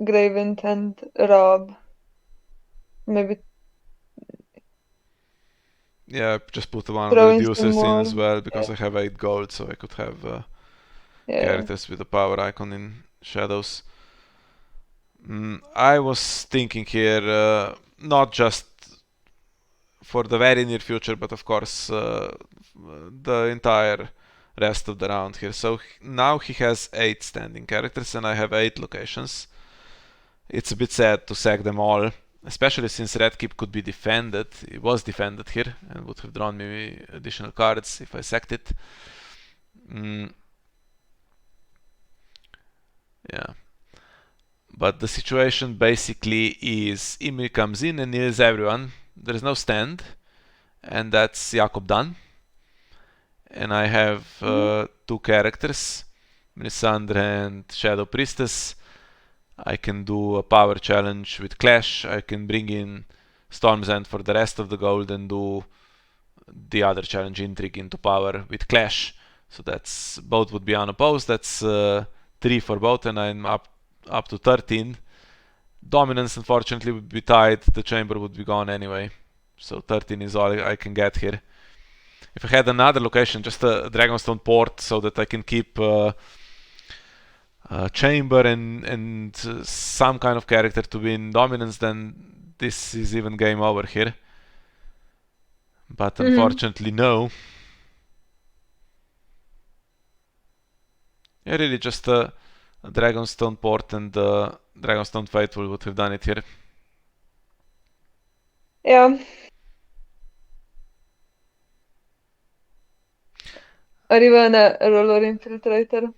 Gravent, and Rob. Maybe Yeah, just put one of the throw in some reducers in as more. well, because I have 8 gold, so I could have Yeah. characters with a power icon in shadows. I was thinking here, not just for the very near future, but of course the entire rest of the round here. So now he has 8 standing characters and I have 8 locations. It's a bit sad to sack them all, especially since Red Keep could be defended. It was defended here and would have drawn me additional cards if I sacked it. Yeah. But the situation basically is Imri comes in and kneels everyone. There is no stand, and that's Jakob done. And I have 2 characters, Melisandre and Shadow Priestess. I can do a power challenge with Clash. I can bring in Storm's End for the rest of the gold and do the other challenge, Intrigue, into power with Clash. So that's both would be unopposed. That's 3 for both, and I'm up to 13. Dominance, unfortunately, would be tied. The chamber would be gone anyway. So 13 is all I can get here. If I had another location, just a Dragonstone port, so that I can keep chamber and some kind of character to win dominance, then this is even game over here. But unfortunately, no. Yeah, really just a Dragonstone port and Dragonstone Faithful would have done it here. Yeah. Or even a roller infiltrator.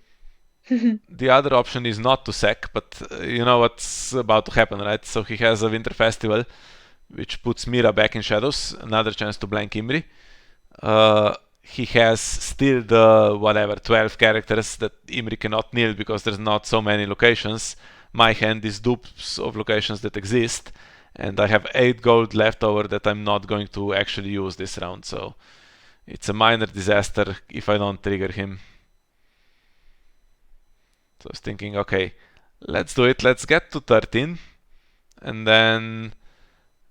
The other option is not to sack, but you know what's about to happen, right? So he has a Winter Festival, which puts Mira back in shadows, another chance to blank Imri. He has still the 12 characters that Imri cannot kneel because there's not so many locations. My hand is dupes of locations that exist, and I have 8 gold left over that I'm not going to actually use this round, so it's a minor disaster if I don't trigger him. So I was thinking, okay, let's do it. Let's get to 13. And then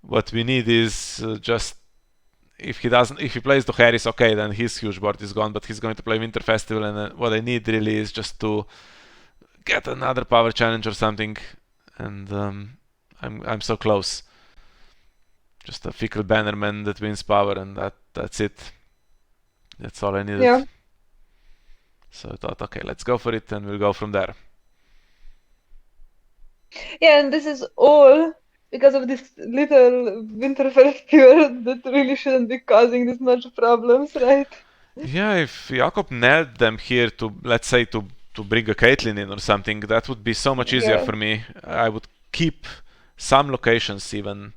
what we need is just if he plays the Harris, okay, then his huge board is gone. But he's going to play Winter Festival, and what I need really is just to get another power challenge or something. And I'm so close. Just a Fickle Bannerman that wins power, and that's it. That's all I needed. Yeah. So I thought, okay, let's go for it, and we'll go from there. Yeah, and this is all because of this little Winter Festival that really shouldn't be causing this much problems, right? Yeah, if Jakob nailed them here to, let's say, to bring a Caitlyn in or something, that would be so much easier for me. I would keep some locations even,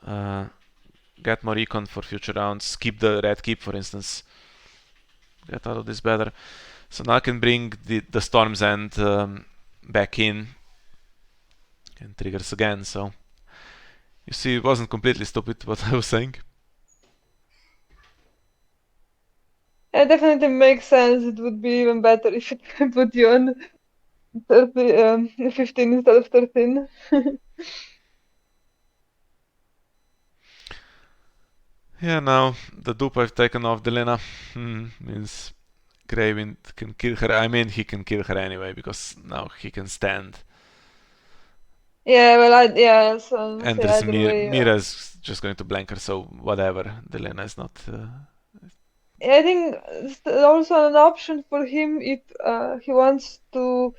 get more econ for future rounds, keep the Red Keep, for instance. Get out of this better. So now I can bring the Storm's End back in and triggers again. So you see, it wasn't completely stupid what I was saying. It definitely makes sense. It would be even better if it put you on 15 instead of 13. Yeah, now the dupe I've taken off Delena means Graven can kill her. I mean, he can kill her anyway because now he can stand. Yeah, well, so And there's Mira's just going to blank her, so whatever. Delena is not. I think it's also an option for him if he wants to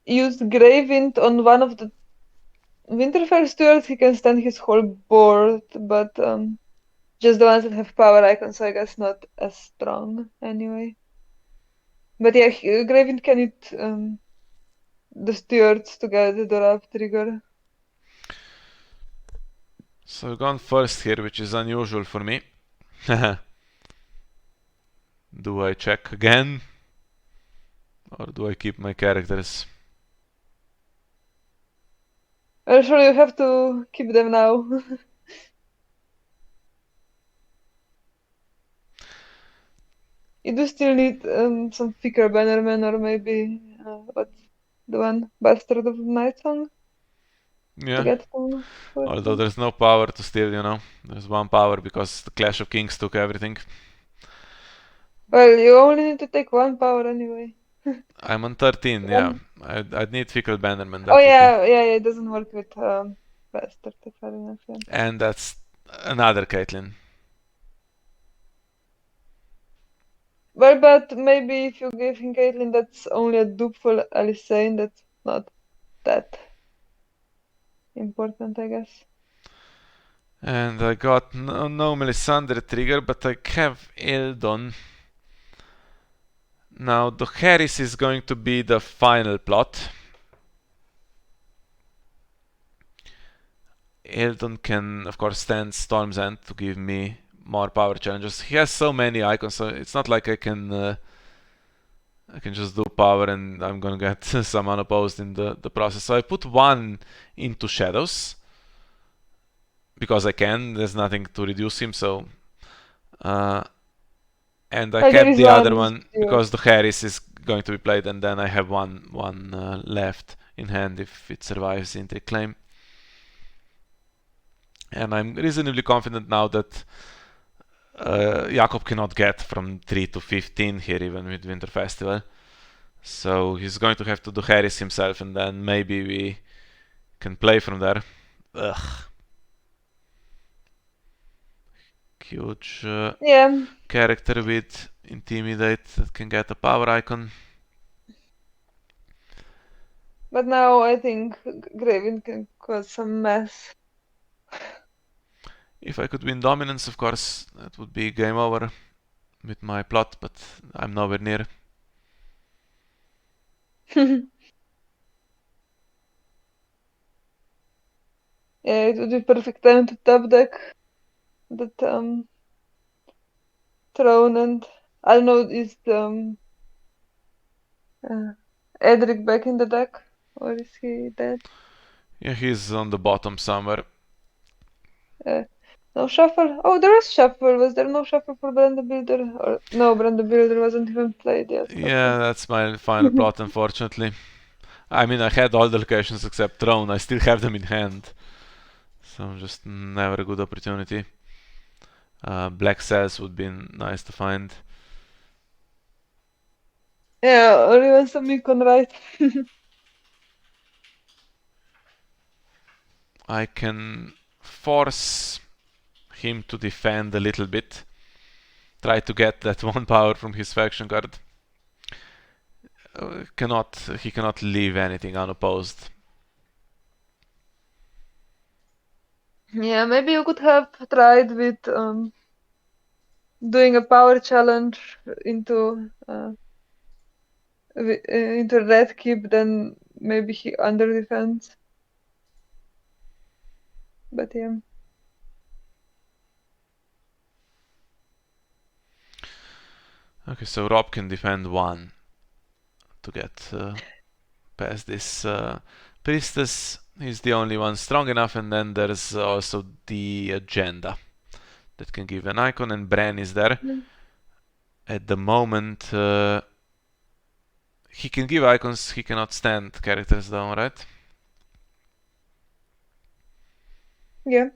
use Gravewind on one of the Winterfell Steward, he can stand his whole board, but just the ones that have power icons, so I guess not as strong anyway. But yeah, Graven can eat the stewards to get the Dorab trigger. So we've gone first here, which is unusual for me. Do I check again? Or do I keep my characters? Well, sure, you have to keep them now. You do still need some thicker bannermen, or maybe what's the one? Bastard of Night Song to Yeah. get some. Although there's no power to steal, you know. There's one power because the Clash of Kings took everything. Well, you only need to take one power anyway. I'm on 13, yeah. One. I'd need Fickle Bannerman, Oh that would be. yeah, it doesn't work with Bastard, fair enough, yeah. And that's another Caitlyn. Well, but maybe if you give him Caitlyn, that's only a dupe for Alysanne, that's not that important, I guess. And I got no Melisandre trigger, but I have Eldon. Now, the Harris is going to be the final plot. Eldon can, of course, stand Storm's End to give me more power challenges. He has so many icons, so it's not like I can just do power and I'm gonna get some unopposed in the process. So I put one into Shadows because I can. There's nothing to reduce him, so and I Well, there kept is the other one one steward. because the Harris is going to be played, and then I have one left in hand if it survives the intake claim. And I'm reasonably confident now that Jakob cannot get from 3 to 15 here, even with Winter Festival. So he's going to have to do Harris himself, and then maybe we can play from there. Ugh. Huge Yeah, character with Intimidate that can get a power icon. but now I think Graven can cause some mess. If I could win Dominance, of course, that would be game over with my plot, but I'm nowhere near. Yeah, it would be perfect time to top deck that throne, and I don't know, is Edric back in the deck, or is he dead? Yeah, he's on the bottom somewhere. No shuffle. Oh, there is shuffle. Was there no shuffle for Brand the Builder? Or no, Brand the Builder wasn't even played yet. Yeah, that's my final plot, unfortunately. I mean, I had all the locations except Throne. I still have them in hand. So just never a good opportunity. Black Cells would be nice to find. Yeah, only when some can right. I can force him to defend a little bit. Try to get that one power from his faction card. He cannot leave anything unopposed. Yeah, maybe you could have tried with doing a power challenge into red keep, then maybe he under defense. But yeah. Okay, so Rob can defend one to get past this priestess. He's the only one strong enough, and then there's also the agenda that can give an icon, and Bran is there. At the moment, he can give icons, he cannot stand characters down, right? Yeah.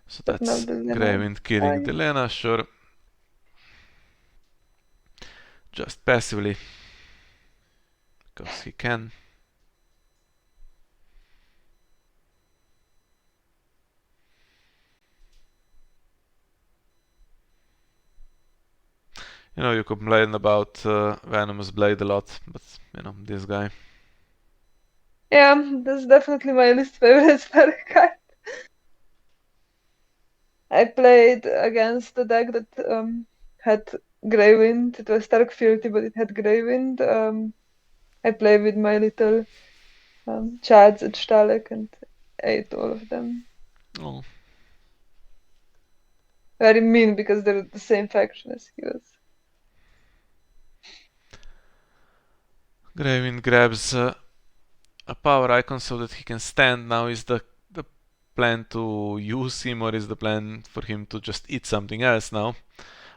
So But now that's the Graven killing Delena, sure. Just passively. Because he can. You know, you complain about Venomous Blade a lot, but, you know, this guy. Yeah, that's definitely my least favorite Stark card. I played against the deck that had Grey Wind. It was Stark Fealty, but it had Grey Wind. I played with my little chads at Stalek and ate all of them. Oh, Very mean because they're the same faction as he was. Gravin grabs a power icon so that he can stand. Now is the plan to use him, or is the plan for him to just eat something else now?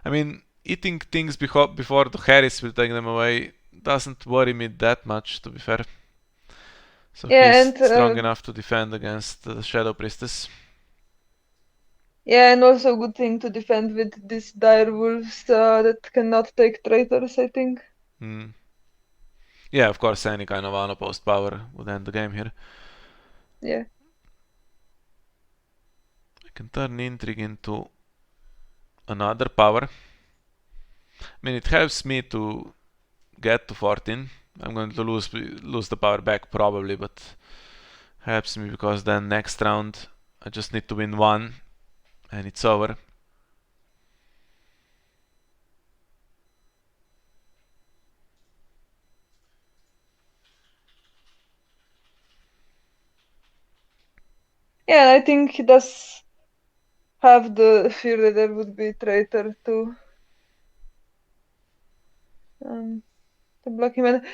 I mean, eating things before the Harris will take them away doesn't worry me that much, to be fair. So Yeah, he's and strong enough to defend against the Shadow Priestess. yeah, and also good thing to defend with these dire wolves that cannot take traitors, I think. Hmm. Yeah, of course, any kind of unopposed power would end the game here. Yeah. I can turn Intrigue into another power. I mean, it helps me to get to 14. I'm going to lose the power back probably, but helps me because then next round I just need to win one and it's over. Yeah, I think he does have the fear that there would be traitor to block him. And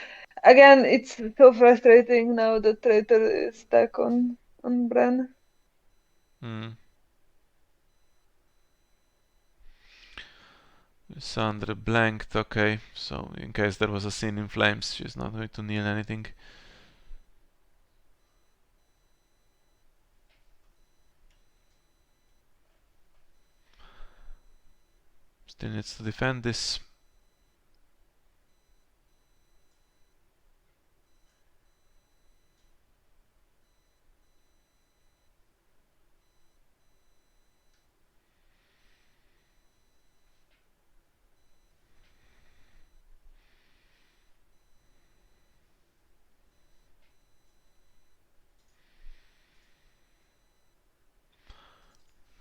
again, it's so frustrating now that traitor is stuck on Bran. Hmm. Sandra blanked, okay, so in case there was a scene in flames, she's not going to kneel anything. Still needs to defend this.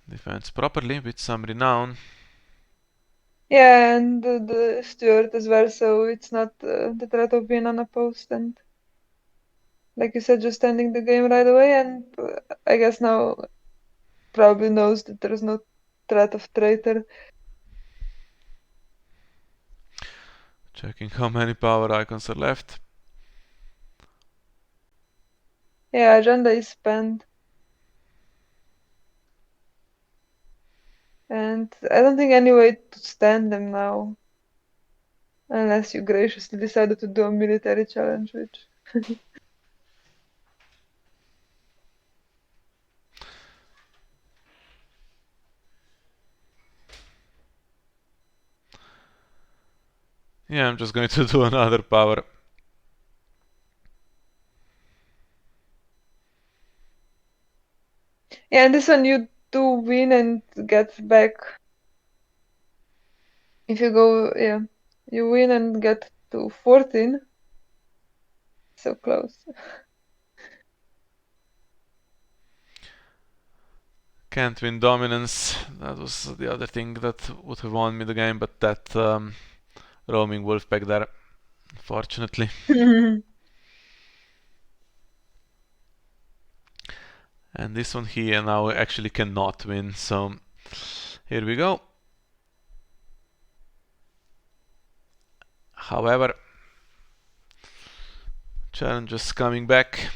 Defends properly with some renown. Yeah, and the steward as well, so it's not the threat of being unopposed and like you said, just ending the game right away. And I guess now probably knows that there is no threat of traitor. Checking how many power icons are left. Yeah, agenda is spent. And I don't think any way to stand them now. Unless you graciously decided to do a military challenge, which Yeah, I'm just going to do another power. yeah, and this one you do win and get back. If you go, yeah, you win and get to 14. So close. Can't win dominance. That was the other thing that would have won me the game, but that roaming wolf back there, unfortunately. And this one here now actually cannot win, so here we go. However, challenges coming back,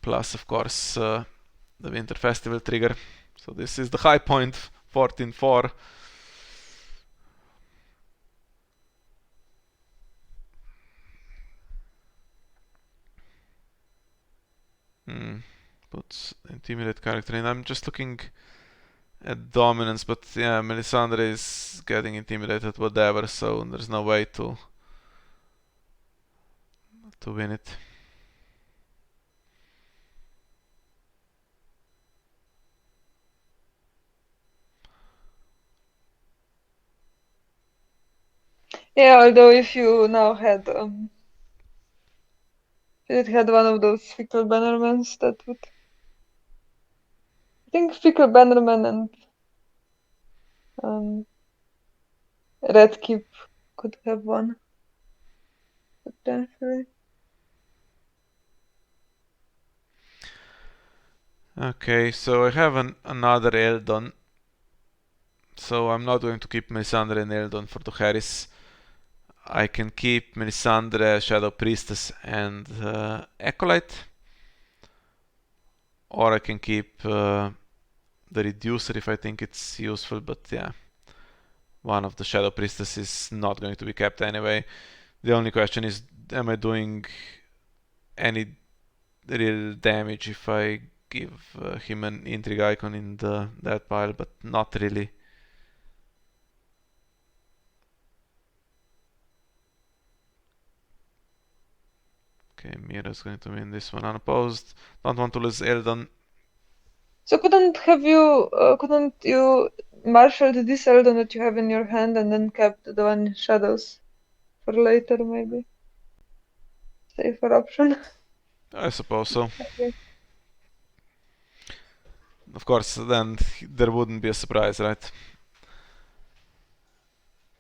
plus of course the Winter Festival trigger. So this is the high point, 14-4. Puts intimidate character in. I'm just looking at dominance, but yeah, Melisandre is getting intimidated, whatever, so there's no way to win it. Yeah, although if you now had it had one of those fickle bannermans that would. I think fickle bannerman and red keep could have one potentially. Okay, so I have another Eldon. So I'm not going to keep Melisandre and Eldon for the Harris. I can keep Melisandre, Shadow Priestess, and Acolyte. Or I can keep the Reducer if I think it's useful, but yeah. One of the Shadow Priestess is not going to be kept anyway. The only question is, am I doing any real damage if I give him an Intrigue icon in that pile, but not really. Okay, Mira's going to win this one unopposed. Don't want to lose Eldon. So couldn't you marshaled this Eldon that you have in your hand and then kept the one in shadows for later maybe? Safer option. I suppose so. Okay. Of course, then there wouldn't be a surprise, right?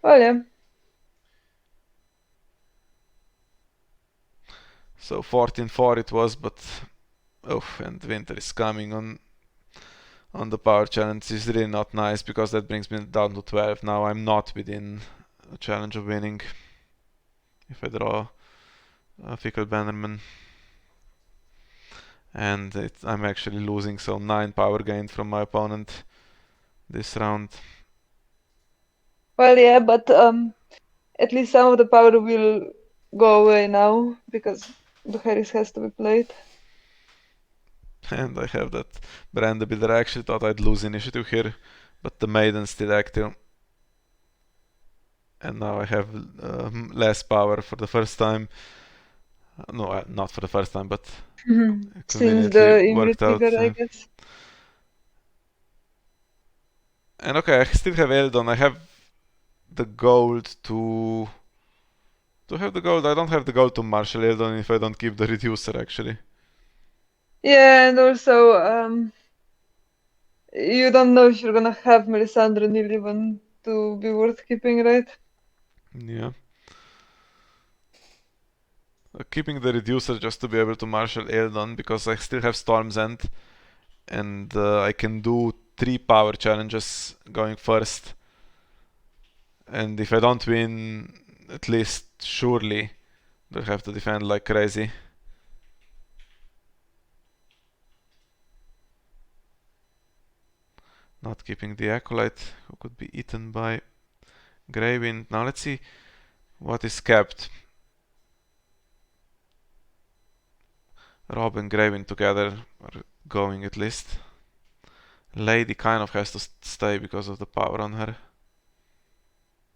Well, yeah. So 14-4 it was, but and winter is coming on the power challenge. Is really not nice because that brings me down to 12. Now I'm not within a challenge of winning if I draw a Fickle Bannerman. And I'm actually losing, so 9 power gained from my opponent this round. Well, yeah, but at least some of the power will go away now because the Harris has to be played. And I have that Brand Builder. I actually thought I'd lose initiative here, but the Maiden's still active. And now I have less power for the first time. No, not for the first time, but Since the conveniently worked out. trigger, I guess. And okay, I still have Eldon. I have the gold to have the gold. I don't have the gold to Marshal Eldon if I don't keep the Reducer, actually. Yeah, and also you don't know if you're gonna have Melisandre Neil even to be worth keeping, right? Yeah. Keeping the Reducer just to be able to Marshal Eldon because I still have Storm's End and I can do 3 power challenges going first. And if I don't win, at least surely they'll have to defend like crazy. Not keeping the Acolyte, who could be eaten by Greywind. Now let's see what is kept. Rob and Greywind together are going at least. Lady kind of has to stay because of the power on her.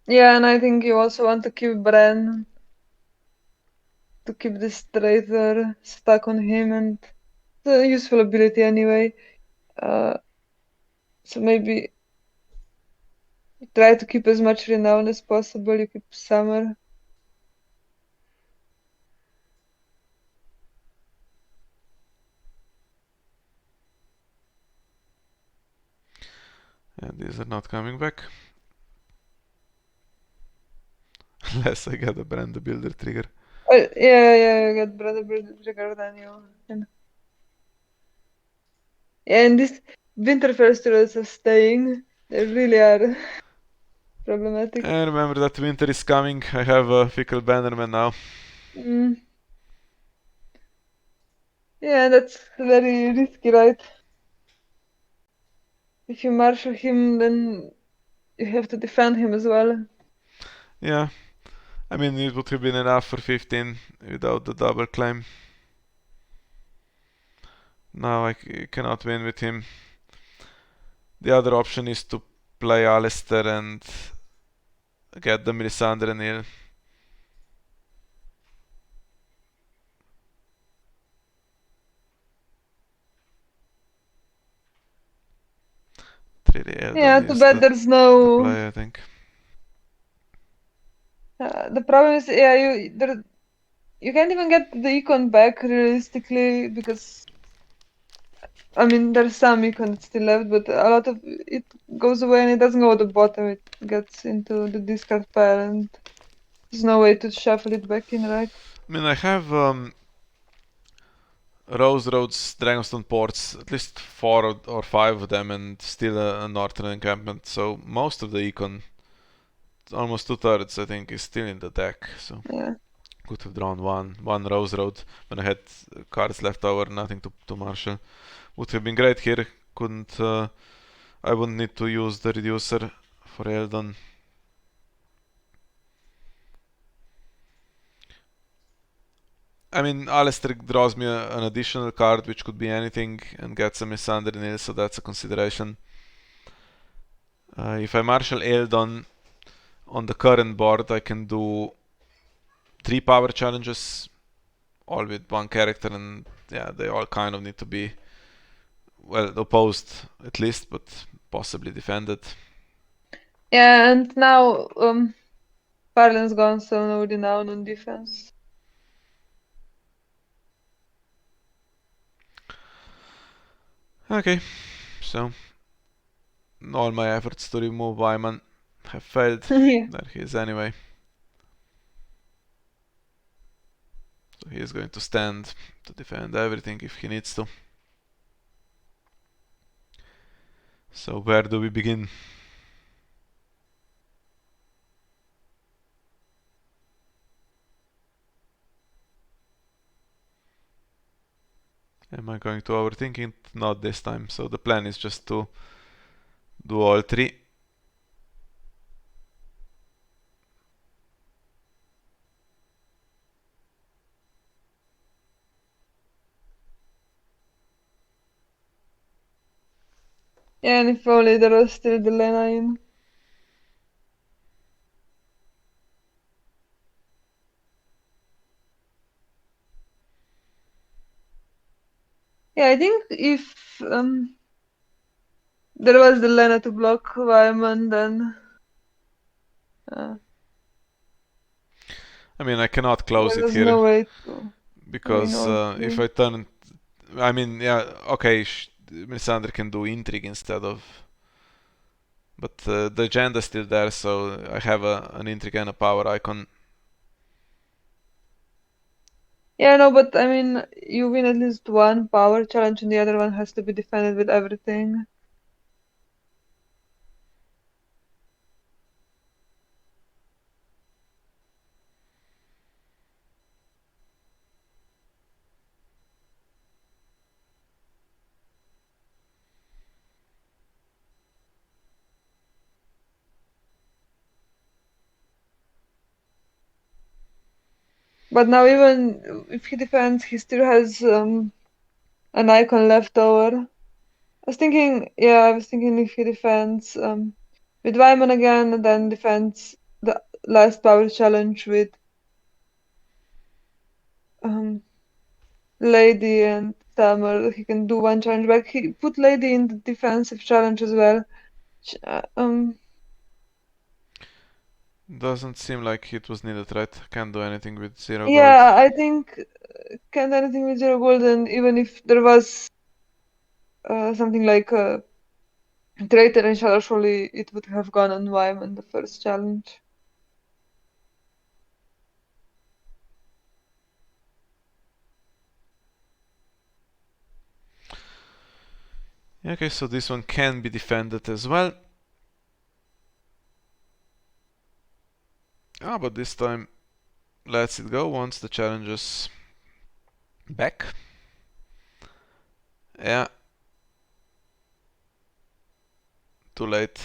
Yeah, and I think you also want to keep Bran to keep this traitor stuck on him, and it's a useful ability anyway. So maybe try to keep as much renown as possible. You keep Summer. And these are not coming back. Unless I get a Brand Builder trigger. Yeah, you get Brother trigger than you. Yeah, and these winter festivals are staying. They really are problematic. And remember that winter is coming. I have a Fickle Bannerman now. Mm. Yeah, that's very risky, right? If you marshal him, then you have to defend him as well. Yeah. I mean, it would have been enough for 15 without the double claim. Now I cannot win with him. The other option is to play Alistair and get the Melisandre Neil. Yeah, too bad there's no. Play, I think. The problem is, yeah, you can't even get the econ back realistically because I mean there's some econ that's still left, but a lot of it goes away and it doesn't go at the bottom. It gets into the discard pile and there's no way to shuffle it back in, right? I mean, I have Rose Roads, Dragonstone ports, at least 4 or 5 of them, and still a northern encampment. So most of the econ, almost 2/3, I think, is still in the deck. So Yeah. could have drawn one Rose Road when I had cards left over, nothing to marshal. Would have been great here. Couldn't. I wouldn't need to use the reducer for Eldon. I mean, Alistair draws me an additional card, which could be anything, and gets a Missandei Nil, so that's a consideration. If I marshal Eldon on the current board, I can do 3 power challenges, all with 1 character, and yeah, they all kind of need to be, well, opposed at least, but possibly defended. Yeah, and now Parlin's gone, so no renown on defense. Okay, so all my efforts to remove Wåhleman have failed. Yeah. There he is anyway. So he is going to stand to defend everything if he needs to. So where do we begin? Am I going to overthink it? Not this time. So the plan is just to do all 3. Yeah, and if only there was still the Lena in. Yeah, I think if there was the Lena to block Wåhleman, then I mean, I cannot close there it was here no way to win because all if 3. I turn, I mean, yeah, okay, Missandei can do intrigue instead of, but the agenda is still there, so I have an intrigue and a power icon. Yeah, no, but I mean, you win at least 1 power challenge and the other one has to be defended with everything. But now even if he defends, he still has an icon left over. I was thinking if he defends with Wyman again and then defends the last power challenge with Lady and Summer, he can do 1 challenge back. He put Lady in the defensive challenge as well. Doesn't seem like it was needed, right? Can't do anything with 0 gold. Yeah, I think can't do anything with 0 gold, and even if there was something like a traitor and Shadow, surely it would have gone on Wyman the first challenge. Okay, so this one can be defended as well. But this time lets it go once the challenge is back. Yeah. Too late.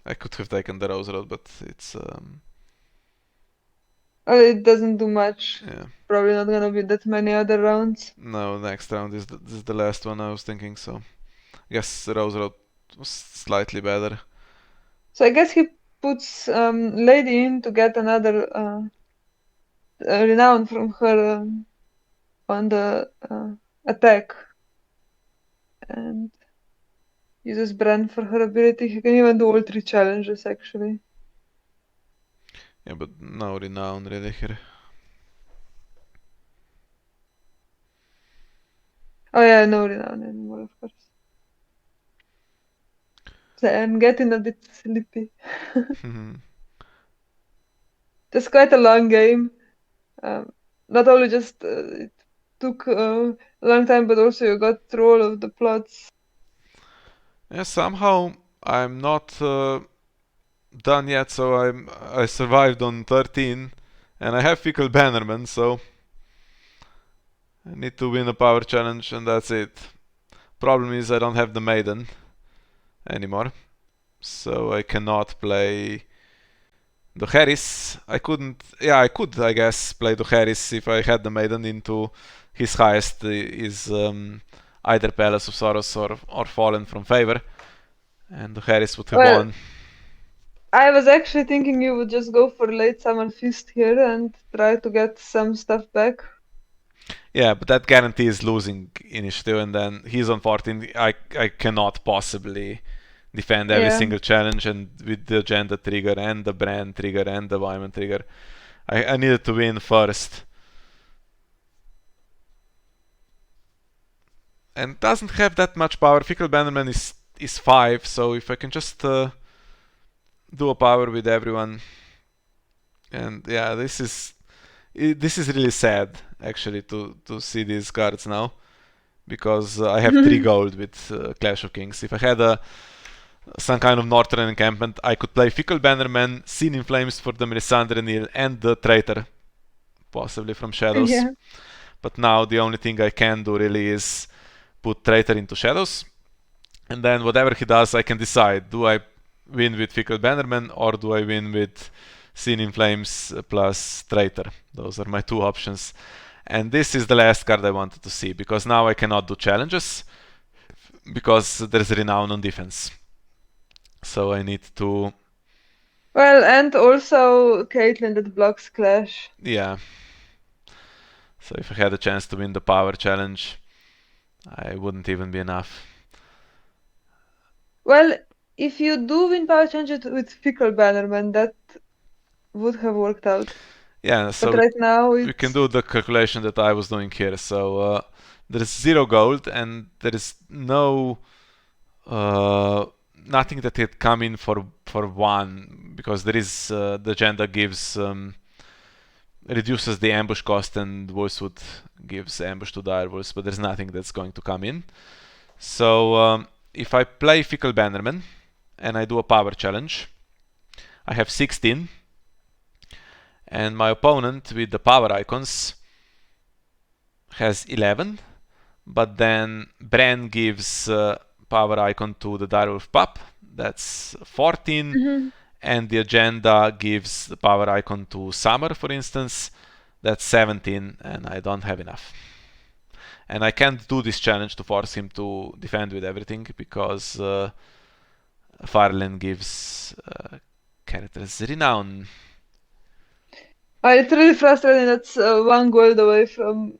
I could have taken the Rose Road, but it's It doesn't do much. yeah. Probably not gonna be that many other rounds. No, next round is the last one I was thinking, so I guess Rose Road was slightly better. So I guess he puts Lady in to get another renown from her on the attack, and uses Bran for her ability. He can even do all 3 challenges actually. Yeah, but no renown really here. Oh yeah, no renown anymore, of course. So I'm getting a bit sleepy. It's quite a long game. Not only just it took a long time, but also you got through all of the plots. Yeah, somehow I'm not done yet, so I survived on 13, and I have Fickle Bannerman, so I need to win a power challenge, and that's it. Problem is I don't have the Maiden anymore, so I cannot play Dohaeris. I couldn't. Yeah, I could, I guess, play Dohaeris if I had the Maiden into his highest is either Palace of Sorrows or Fallen from Favor, and Dohaeris would have Well, won. I was actually thinking you would just go for late Summer Feast here and try to get some stuff back. Yeah, but that guarantees losing initiative, and then he's on 14. I cannot possibly defend every Yeah. single challenge, and with the agenda trigger and the brand trigger and the Wyman trigger, I needed to win first. And doesn't have that much power. Fickle Bannerman is 5, so if I can just do a power with everyone, and yeah, this is really sad actually to see these cards now, because I have 3 gold with Clash of Kings. If I had some kind of northern encampment, I could play Fickle Bannerman, Scene in Flames for the Melisandre Neil, and the Traitor, possibly from Shadows. Yeah. But now the only thing I can do really is put Traitor into Shadows, and then whatever he does, I can decide: do I win with Fickle Bannerman or do I win with Scene in Flames plus Traitor? Those are my 2 options. And this is the last card I wanted to see, because now I cannot do challenges because there's renown on defense. So I need to. Well, and also Caitlyn that blocks Clash. Yeah. So if I had a chance to win the power challenge, I wouldn't even be enough. Well, if you do win power change it with Fickle Bannerman, that would have worked out. Yeah, But so right now we can do the calculation that I was doing here. So there's 0 gold, and there is no nothing that had come in for 1, because there is the agenda gives reduces the ambush cost, and Wolfswood gives ambush to direwolves, but there's nothing that's going to come in. So if I play Fickle Bannerman and I do a power challenge, I have 16, and my opponent with the power icons has 11, but then Bran gives power icon to the direwolf pup, that's 14, and the agenda gives the power icon to Summer, for instance, that's 17, and I don't have enough. And I can't do this challenge to force him to defend with everything, because Fireland gives characters renown. It's really frustrating. That's 1 gold away from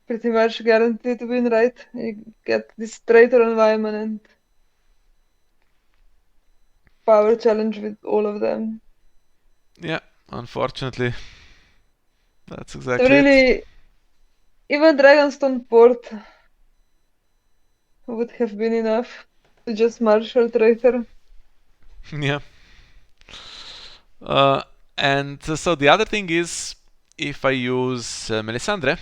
pretty much guaranteed to win, right? You get this Traitor environment and power challenge with all of them. Yeah, unfortunately, that's So exactly it. really, even Dragonstone Port would have been enough to just marshal Traitor. Yeah. Uh, and so the other thing is, if I use Melisandre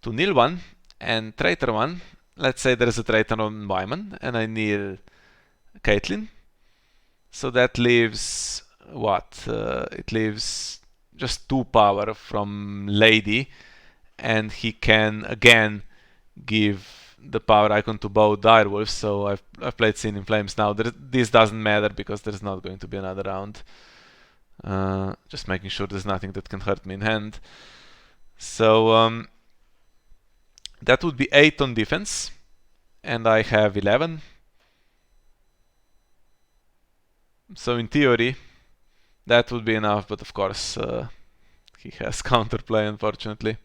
to kneel 1 and traitor 1, let's say there is a traitor on Wyman and I kneel Caitlyn, so that leaves what? It leaves just 2 power from Lady, and he can again give the power icon to both direwolves. So I've played Scene in Flames now. This doesn't matter because there's not going to be another round. Just making sure there's nothing that can hurt me in hand. So that would be 8 on defense, and I have 11. So in theory, that would be enough, but of course, he has counterplay, unfortunately.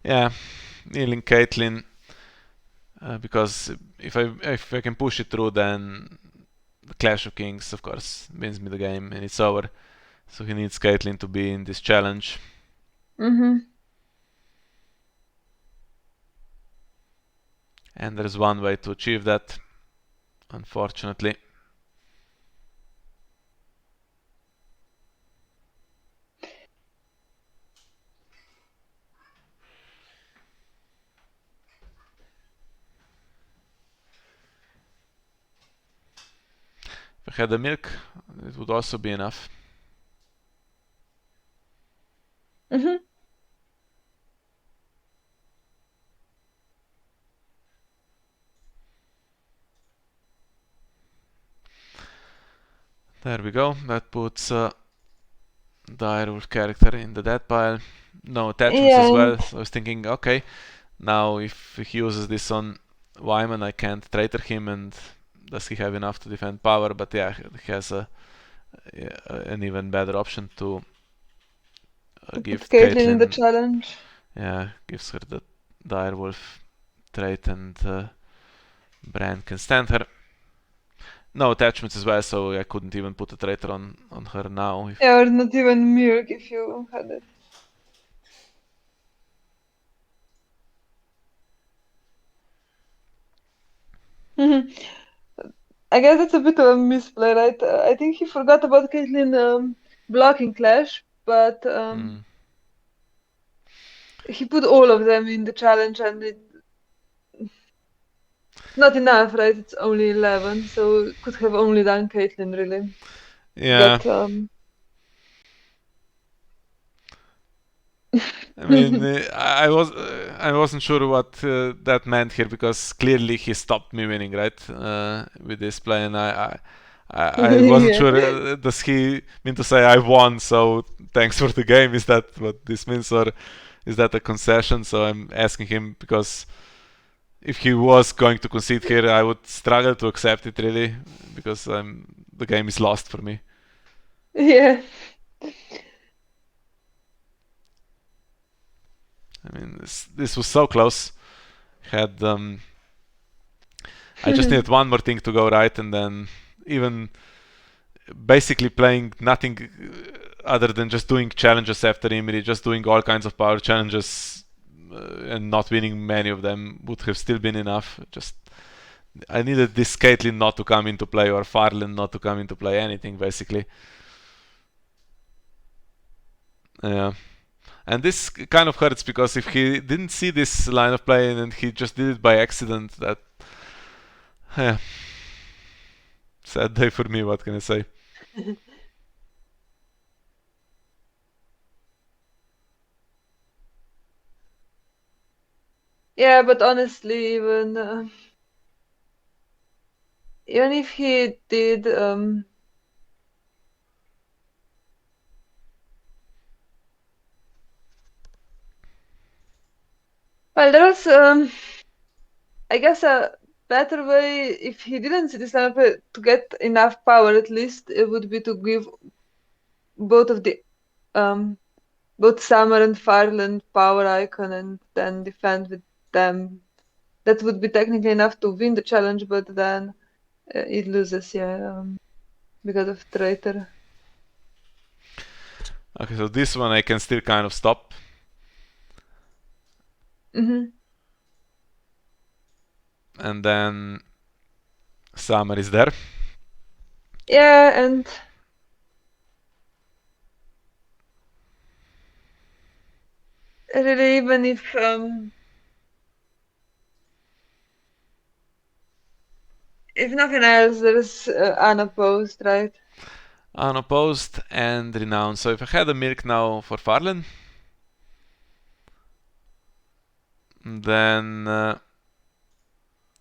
Yeah, kneeling Caitlyn, because if I can push it through, then the Clash of Kings, of course, wins me the game and it's over. So he needs Caitlyn to be in this challenge. Mm-hmm. And there's one way to achieve that, unfortunately. If I had the milk, it would also be enough. Mm-hmm. There we go. That puts direwolf character in the dead pile. No attachments Yeah, as and well. So I was thinking, okay, now if he uses this on Wyman, I can't traitor him, and does he have enough to defend power? But yeah, he has an even better option to to put give Caitlyn in the Caitlyn. challenge. Yeah, gives her the direwolf trait, and Bran can stand her. No attachments as well, so I couldn't even put a traitor on her now. Yeah, or not even milk if you had it. Mhm. I guess that's a bit of a misplay, right? I think he forgot about Caitlyn blocking Clash, but Mm. he put all of them in the challenge, and it's not enough, right? It's only 11, so could have only done Caitlyn, really. Yeah, But I mean, I wasn't sure what that meant here, because clearly he stopped me winning, right? With this play, and I wasn't yeah. sure. Does he mean to say I won? So thanks for the game. Is that what this means, or is that a concession? So I'm asking him, because if he was going to concede here, I would struggle to accept it, really, because the game is lost for me. Yeah. I mean, this was so close. Had I just needed one more thing to go right, and then even basically playing nothing other than just doing challenges after Imri, just doing all kinds of power challenges, and not winning many of them would have still been enough. Just I needed this Caitlyn not to come into play, or Farland not to come into play, anything basically. Yeah. And this kind of hurts, because if he didn't see this line of play and he just did it by accident, that, yeah, sad day for me. What can I say? Yeah, but honestly, even if he did well, there was I guess a better way, if he didn't see this lineup, to get enough power at least, it would be to give both of the um both Summer and Fireland power icon and then defend with them. That would be technically enough to win the challenge, but then it loses, yeah, because of traitor. Okay, so this one I can still kind of stop. Hmm. And then Summer is there. Yeah, and really, even if nothing else, there's unopposed, right? Unopposed and renowned. So if I had a milk now for Farland, then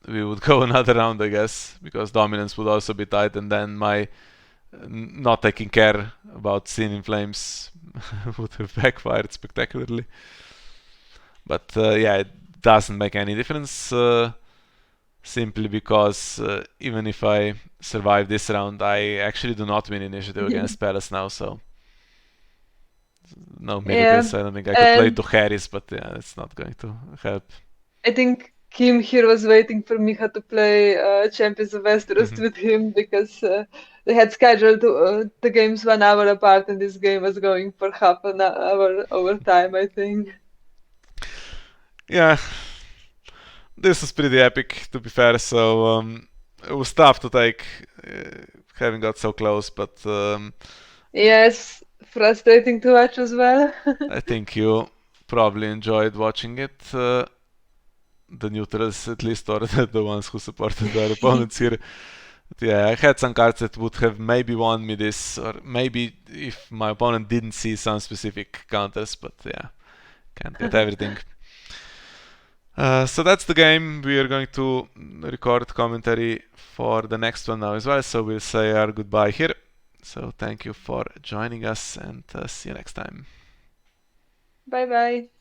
we would go another round, I guess, because dominance would also be tight, and then my not taking care about Sin in Flames would have backfired spectacularly. But yeah, it doesn't make any difference, simply because even if I survive this round, I actually do not win initiative against Palace now, so no Yeah, miracles. I don't think I could play and Dohaeris, but yeah, it's not going to help. I think Kim here was waiting for Miha to play Champions of Westeros with him because they had scheduled the games 1 hour apart, and this game was going for half an hour overtime, I think. Yeah, this was pretty epic to be fair. So it was tough to take, having got so close, but Yes, frustrating to watch as well. I think you probably enjoyed watching it. The neutrals at least, or the ones who supported their opponents here. But yeah, I had some cards that would have maybe won me this, or maybe if my opponent didn't see some specific counters, but yeah, can't get everything. So that's the game. We are going to record commentary for the next one now as well, so we'll say our goodbye here. So thank you for joining us, and see you next time. Bye bye.